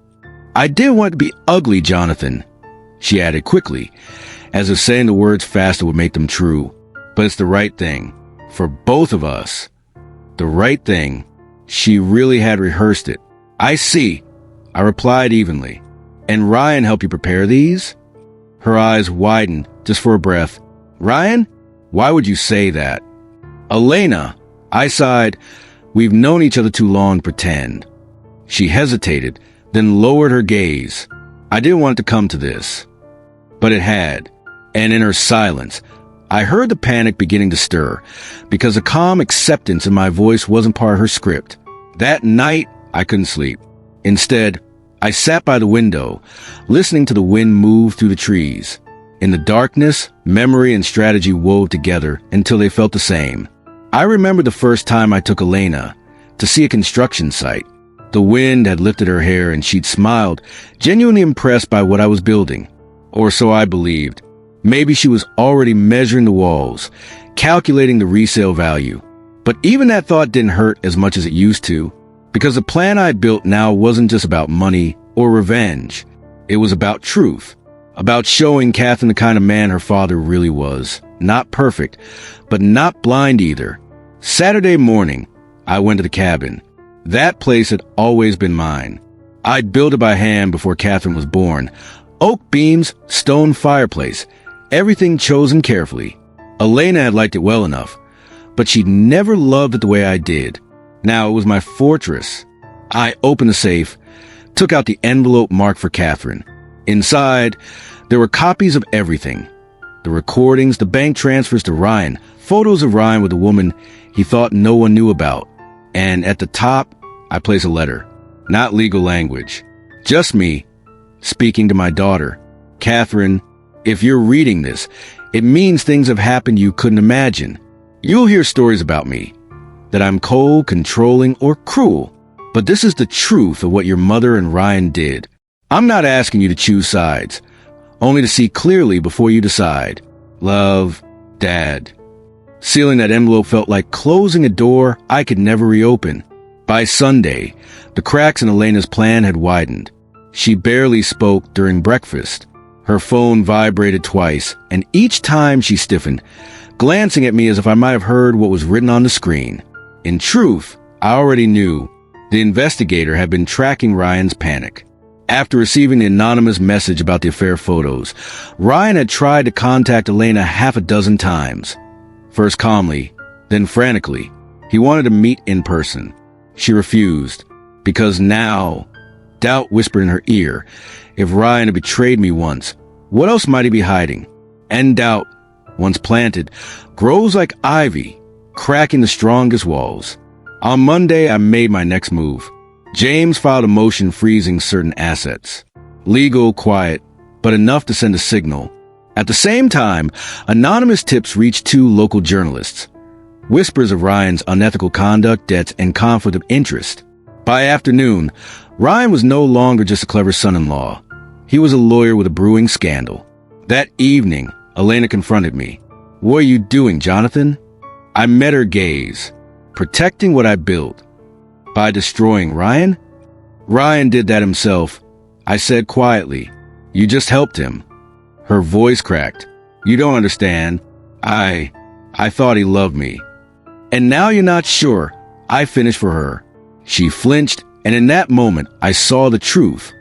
A: "I didn't want it to be ugly, Jonathan," she added quickly, as if saying the words faster would make them true. "But it's the right thing. For both of us." The right thing. She really had rehearsed it. "I see," I replied evenly. "And Ryan helped you prepare these?" Her eyes widened, just for a breath. "Ryan? Why would you say that?" "Elena," I sighed. "We've known each other too long to pretend." She hesitated, then lowered her gaze. I didn't want it to come to this. But it had. And in her silence, I heard the panic beginning to stir, because the calm acceptance in my voice wasn't part of her script. That night, I couldn't sleep. Instead, I sat by the window, listening to the wind move through the trees. In the darkness, memory and strategy wove together until they felt the same. I remember the first time I took Elena to see a construction site. The wind had lifted her hair and she'd smiled, genuinely impressed by what I was building. Or so I believed. Maybe she was already measuring the walls, calculating the resale value. But even that thought didn't hurt as much as it used to, because the plan I built now wasn't just about money or revenge. It was about truth, about showing Catherine the kind of man her father really was. Not perfect, but not blind either. Saturday morning, I went to the cabin. That place had always been mine. I'd built it by hand before Catherine was born. Oak beams, stone fireplace, everything chosen carefully. Elena had liked it well enough, but she'd never loved it the way I did. Now it was my fortress. I opened the safe, took out the envelope marked for Catherine. Inside, there were copies of everything. The recordings, the bank transfers to Ryan, photos of Ryan with a woman he thought no one knew about. And at the top, I placed a letter. Not legal language. Just me, speaking to my daughter. Catherine, if you're reading this, it means things have happened you couldn't imagine. You'll hear stories about me, that I'm cold, controlling, or cruel. But this is the truth of what your mother and Ryan did. I'm not asking you to choose sides, only to see clearly before you decide. Love, Dad. Sealing that envelope felt like closing a door I could never reopen. By Sunday, the cracks in Elena's plan had widened. She barely spoke during breakfast. Her phone vibrated twice, and each time she stiffened, glancing at me as if I might have heard what was written on the screen. In truth, I already knew. The investigator had been tracking Ryan's panic. After receiving the anonymous message about the affair photos, Ryan had tried to contact Elena half a dozen times. First calmly, then frantically. He wanted to meet in person. She refused, because now, doubt whispered in her ear, if Ryan had betrayed me once, what else might he be hiding? And doubt, once planted, grows like ivy, cracking the strongest walls. On Monday, I made my next move. James filed a motion freezing certain assets. Legal, quiet, but enough to send a signal. At the same time, anonymous tips reached 2 local journalists. Whispers of Ryan's unethical conduct, debts, and conflict of interest. By afternoon, Ryan was no longer just a clever son-in-law. He was a lawyer with a brewing scandal. That evening, Elena confronted me. What are you doing, Jonathan? I met her gaze. Protecting what I built. By destroying Ryan? Ryan did that himself. I said quietly, you just helped him. Her voice cracked. You don't understand. I thought he loved me. And now you're not sure. I finished for her. She flinched, and in that moment, I saw the truth.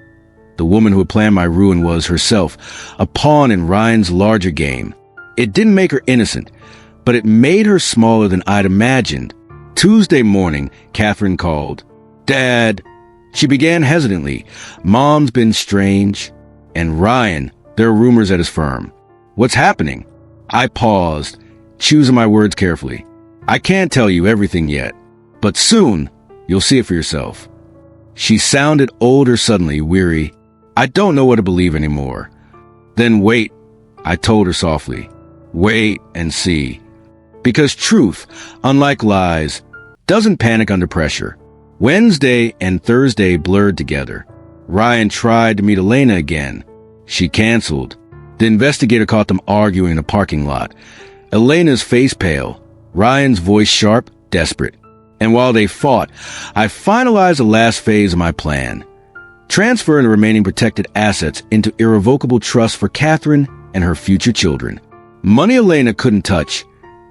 A: The woman who had planned my ruin was herself, a pawn in Ryan's larger game. It didn't make her innocent, but it made her smaller than I'd imagined. Tuesday morning, Catherine called. Dad. She began hesitantly. Mom's been strange. And Ryan, there are rumors at his firm. What's happening? I paused, choosing my words carefully. I can't tell you everything yet, but soon you'll see it for yourself. She sounded older suddenly, weary. I don't know what to believe anymore. Then wait, I told her softly. Wait and see. Because truth, unlike lies, doesn't panic under pressure. Wednesday and Thursday blurred together. Ryan tried to meet Elena again. She canceled. The investigator caught them arguing in a parking lot. Elena's face pale, Ryan's voice sharp, desperate. And while they fought, I finalized the last phase of my plan. Transferring the remaining protected assets into irrevocable trust for Catherine and her future children. Money Elena couldn't touch,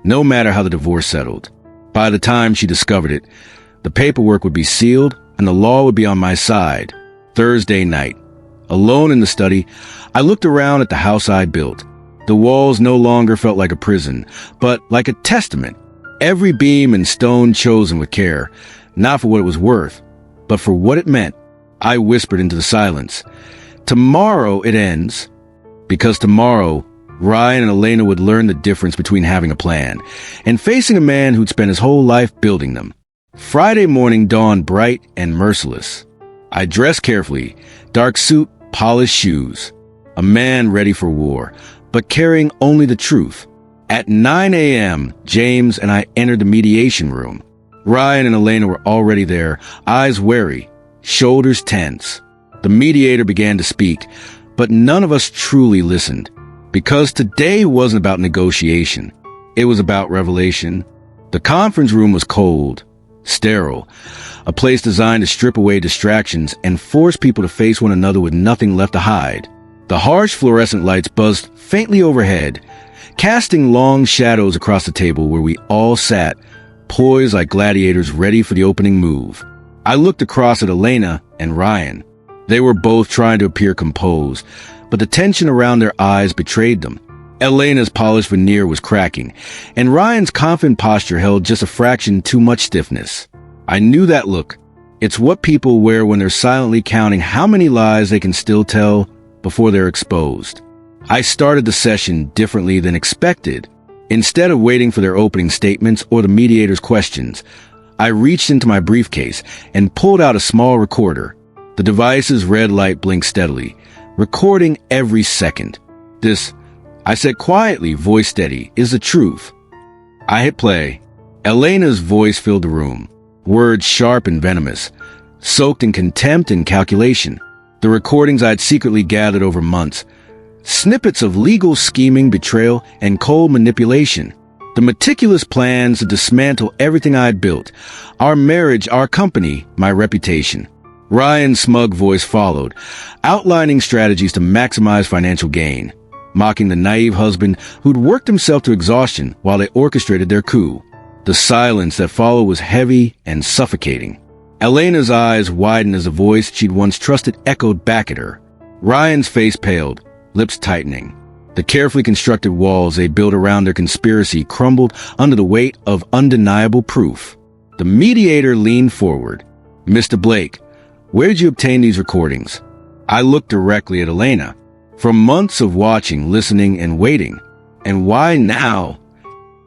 A: no matter how the divorce settled. By the time she discovered it, the paperwork would be sealed and the law would be on my side. Thursday night, alone in the study, I looked around at the house I built. The walls no longer felt like a prison, but like a testament. Every beam and stone chosen with care, not for what it was worth, but for what it meant. I whispered into the silence. Tomorrow it ends, because tomorrow Ryan and Elena would learn the difference between having a plan and facing a man who'd spent his whole life building them. Friday morning dawned bright and merciless. I dressed carefully, dark suit, polished shoes. A man ready for war, but carrying only the truth. At 9 a.m., James and I entered the mediation room. Ryan and Elena were already there, eyes wary, shoulders tense. The mediator began to speak, but none of us truly listened. Because today wasn't about negotiation. It was about revelation. The conference room was cold, sterile, a place designed to strip away distractions and force people to face one another with nothing left to hide. The harsh fluorescent lights buzzed faintly overhead, casting long shadows across the table where we all sat, poised like gladiators ready for the opening move. I looked across at Elena and Ryan. They were both trying to appear composed, but the tension around their eyes betrayed them. Elena's polished veneer was cracking, and Ryan's confident posture held just a fraction too much stiffness. I knew that look. It's what people wear when they're silently counting how many lies they can still tell before they're exposed. I started the session differently than expected. Instead of waiting for their opening statements or the mediator's questions, I reached into my briefcase and pulled out a small recorder. The device's red light blinked steadily, recording every second. "This," I said quietly, voice steady, "is the truth." I hit play. Elena's voice filled the room, words sharp and venomous, soaked in contempt and calculation. The recordings I'd secretly gathered over months, snippets of legal scheming, betrayal, and cold manipulation. The meticulous plans to dismantle everything I'd built, our marriage, our company, my reputation. Ryan's smug voice followed, outlining strategies to maximize financial gain, mocking the naive husband who'd worked himself to exhaustion while they orchestrated their coup. The silence that followed was heavy and suffocating. Elena's eyes widened as the voice she'd once trusted echoed back at her. Ryan's face paled, lips tightening. The carefully constructed walls they built around their conspiracy crumbled under the weight of undeniable proof. The mediator leaned forward. "Mr. Blake, where did you obtain these recordings?" I looked directly at Elena. From months of watching, listening, and waiting. "And why now?"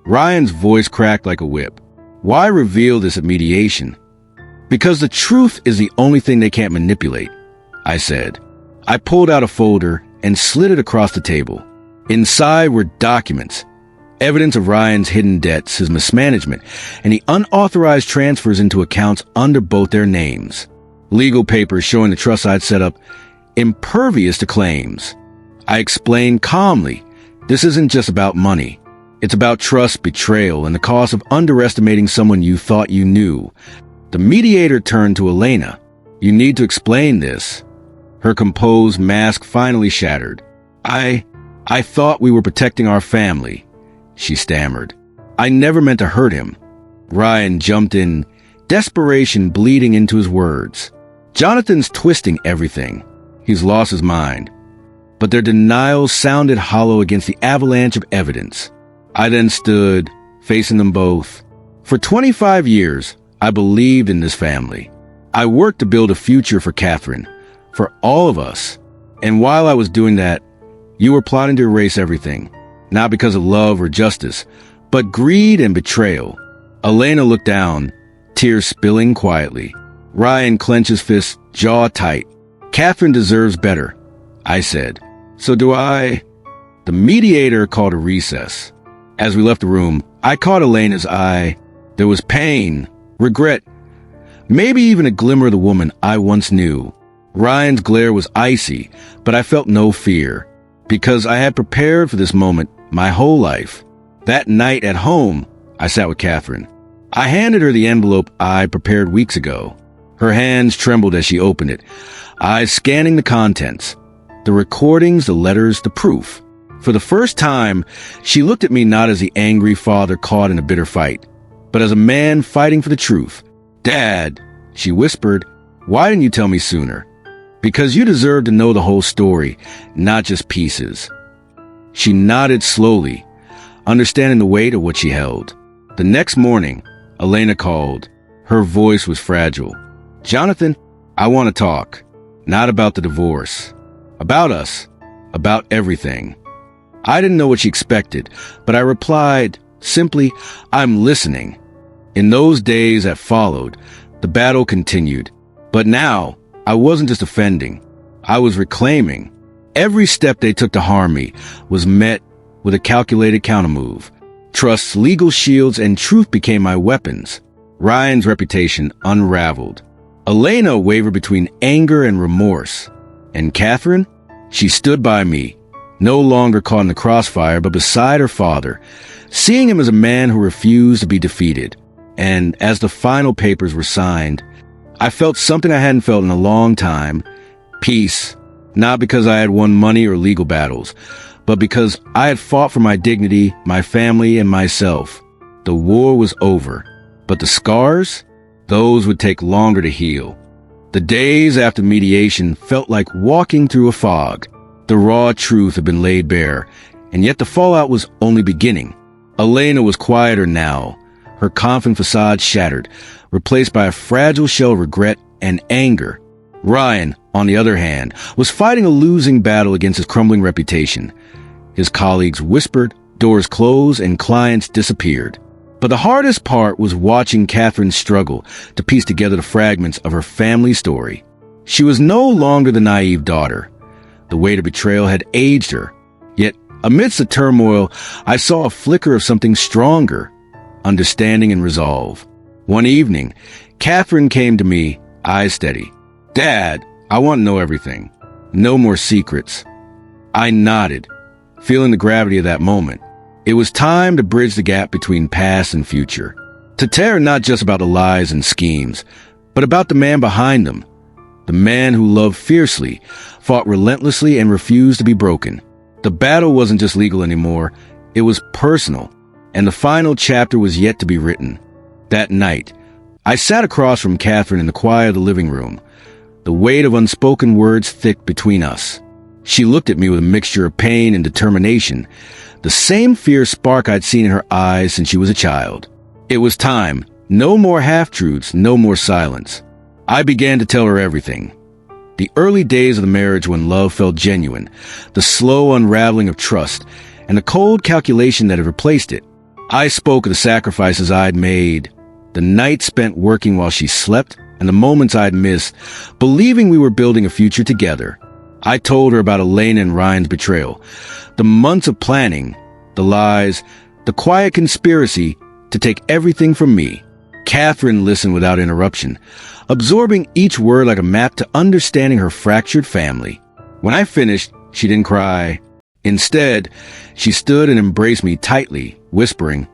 A: Ryan's voice cracked like a whip. "Why reveal this at mediation?" "Because the truth is the only thing they can't manipulate," I said. I pulled out a folder and slid it across the table. Inside were documents, evidence of Ryan's hidden debts, his mismanagement, and the unauthorized transfers into accounts under both their names. Legal papers showing the trust I'd set up impervious to claims. I explained calmly, this isn't just about money. It's about trust, betrayal, and the cost of underestimating someone you thought you knew. The mediator turned to Elena. "You need to explain this." Her composed mask finally shattered. I thought we were protecting our family," she stammered. "I never meant to hurt him." Ryan jumped in, desperation bleeding into his words. "Jonathan's twisting everything. He's lost his mind." But their denials sounded hollow against the avalanche of evidence. I then stood, facing them both. For 25 years, I believed in this family. I worked to build a future for Catherine, for all of us. And while I was doing that, you were plotting to erase everything, not because of love or justice, but greed and betrayal. Elena looked down, tears spilling quietly. Ryan clenched his fists, jaw tight. "Catherine deserves better," I said. "So do I." The mediator called a recess. As we left the room, I caught Elena's eye. There was pain, regret, maybe even a glimmer of the woman I once knew. Ryan's glare was icy, but I felt no fear, because I had prepared for this moment my whole life. That night at home, I sat with Catherine. I handed her the envelope I prepared weeks ago. Her hands trembled as she opened it, eyes scanning the contents. The recordings, the letters, the proof. For the first time, she looked at me not as the angry father caught in a bitter fight, but as a man fighting for the truth. "Dad," she whispered, "why didn't you tell me sooner?" "Because you deserve to know the whole story, not just pieces." She nodded slowly, understanding the weight of what she held. The next morning, Elena called. Her voice was fragile. "Jonathan, I want to talk. Not about the divorce. About us. About everything." I didn't know what she expected, but I replied, simply, "I'm listening." In those days that followed, the battle continued. But now, I wasn't just offending. I was reclaiming. Every step they took to harm me was met with a calculated countermove. Trust's legal shields and truth became my weapons. Ryan's reputation unraveled. Elena wavered between anger and remorse. And Catherine? She stood by me, no longer caught in the crossfire, but beside her father, seeing him as a man who refused to be defeated. And as the final papers were signed, I felt something I hadn't felt in a long time. Peace. Not because I had won money or legal battles, but because I had fought for my dignity, my family, and myself. The war was over. But the scars? Those would take longer to heal. The days after mediation felt like walking through a fog. The raw truth had been laid bare, and yet the fallout was only beginning. Elena was quieter now, her confident facade shattered, replaced by a fragile shell of regret and anger. Ryan, on the other hand, was fighting a losing battle against his crumbling reputation. His colleagues whispered, doors closed, and clients disappeared. But the hardest part was watching Catherine struggle to piece together the fragments of her family story. She was no longer the naive daughter. The weight of betrayal had aged her. Yet, amidst the turmoil, I saw a flicker of something stronger, understanding and resolve. One evening, Catherine came to me, eyes steady. "Dad, I want to know everything. No more secrets." I nodded, feeling the gravity of that moment. It was time to bridge the gap between past and future. To tell her not just about the lies and schemes, but about the man behind them. The man who loved fiercely, fought relentlessly, and refused to be broken. The battle wasn't just legal anymore, it was personal, and the final chapter was yet to be written. That night, I sat across from Catherine in the quiet of the living room, the weight of unspoken words thick between us. She looked at me with a mixture of pain and determination, the same fierce spark I'd seen in her eyes since she was a child. It was time. No more half-truths, no more silence. I began to tell her everything. The early days of the marriage when love felt genuine, the slow unraveling of trust, and the cold calculation that had replaced it. I spoke of the sacrifices I'd made, the nights spent working while she slept, and the moments I'd missed, believing we were building a future together. I told her about Elena and Ryan's betrayal, the months of planning, the lies, the quiet conspiracy to take everything from me. Catherine listened without interruption, absorbing each word like a map to understanding her fractured family. When I finished, she didn't cry. Instead, she stood and embraced me tightly, whispering,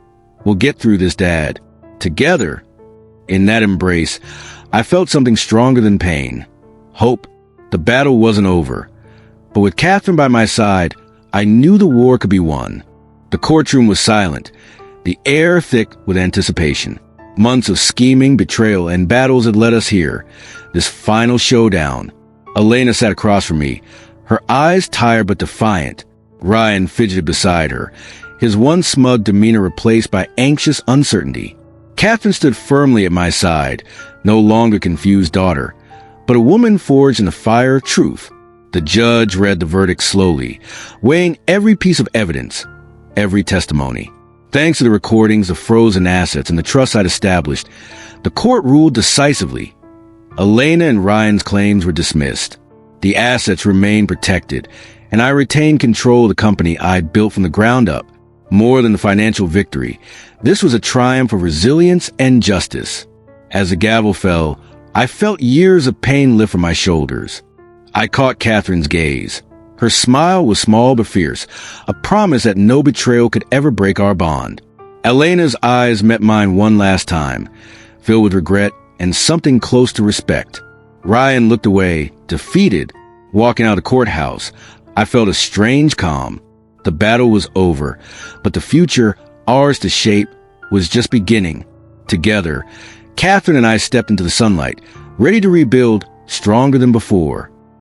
A: "We'll get through this, Dad. Together." In that embrace, I felt something stronger than pain. Hope. The battle wasn't over. But with Catherine by my side, I knew the war could be won. The courtroom was silent, the air thick with anticipation. Months of scheming, betrayal, and battles had led us here, this final showdown. Elena sat across from me, her eyes tired but defiant. Ryan fidgeted beside her, his once smug demeanor replaced by anxious uncertainty. Catherine stood firmly at my side, no longer confused daughter, but a woman forged in the fire of truth. The judge read the verdict slowly, weighing every piece of evidence, every testimony. Thanks to the recordings, the frozen assets, and the trust I'd established, the court ruled decisively. Elena and Ryan's claims were dismissed. The assets remained protected, and I retained control of the company I'd built from the ground up. More than the financial victory, this was a triumph of resilience and justice. As the gavel fell, I felt years of pain lift from my shoulders. I caught Catherine's gaze. Her smile was small but fierce, a promise that no betrayal could ever break our bond. Elena's eyes met mine one last time, filled with regret and something close to respect. Ryan looked away, defeated. Walking out of the courthouse, I felt a strange calm. The battle was over, but the future, ours to shape, was just beginning. Together, Catherine and I stepped into the sunlight, ready to rebuild, stronger than before.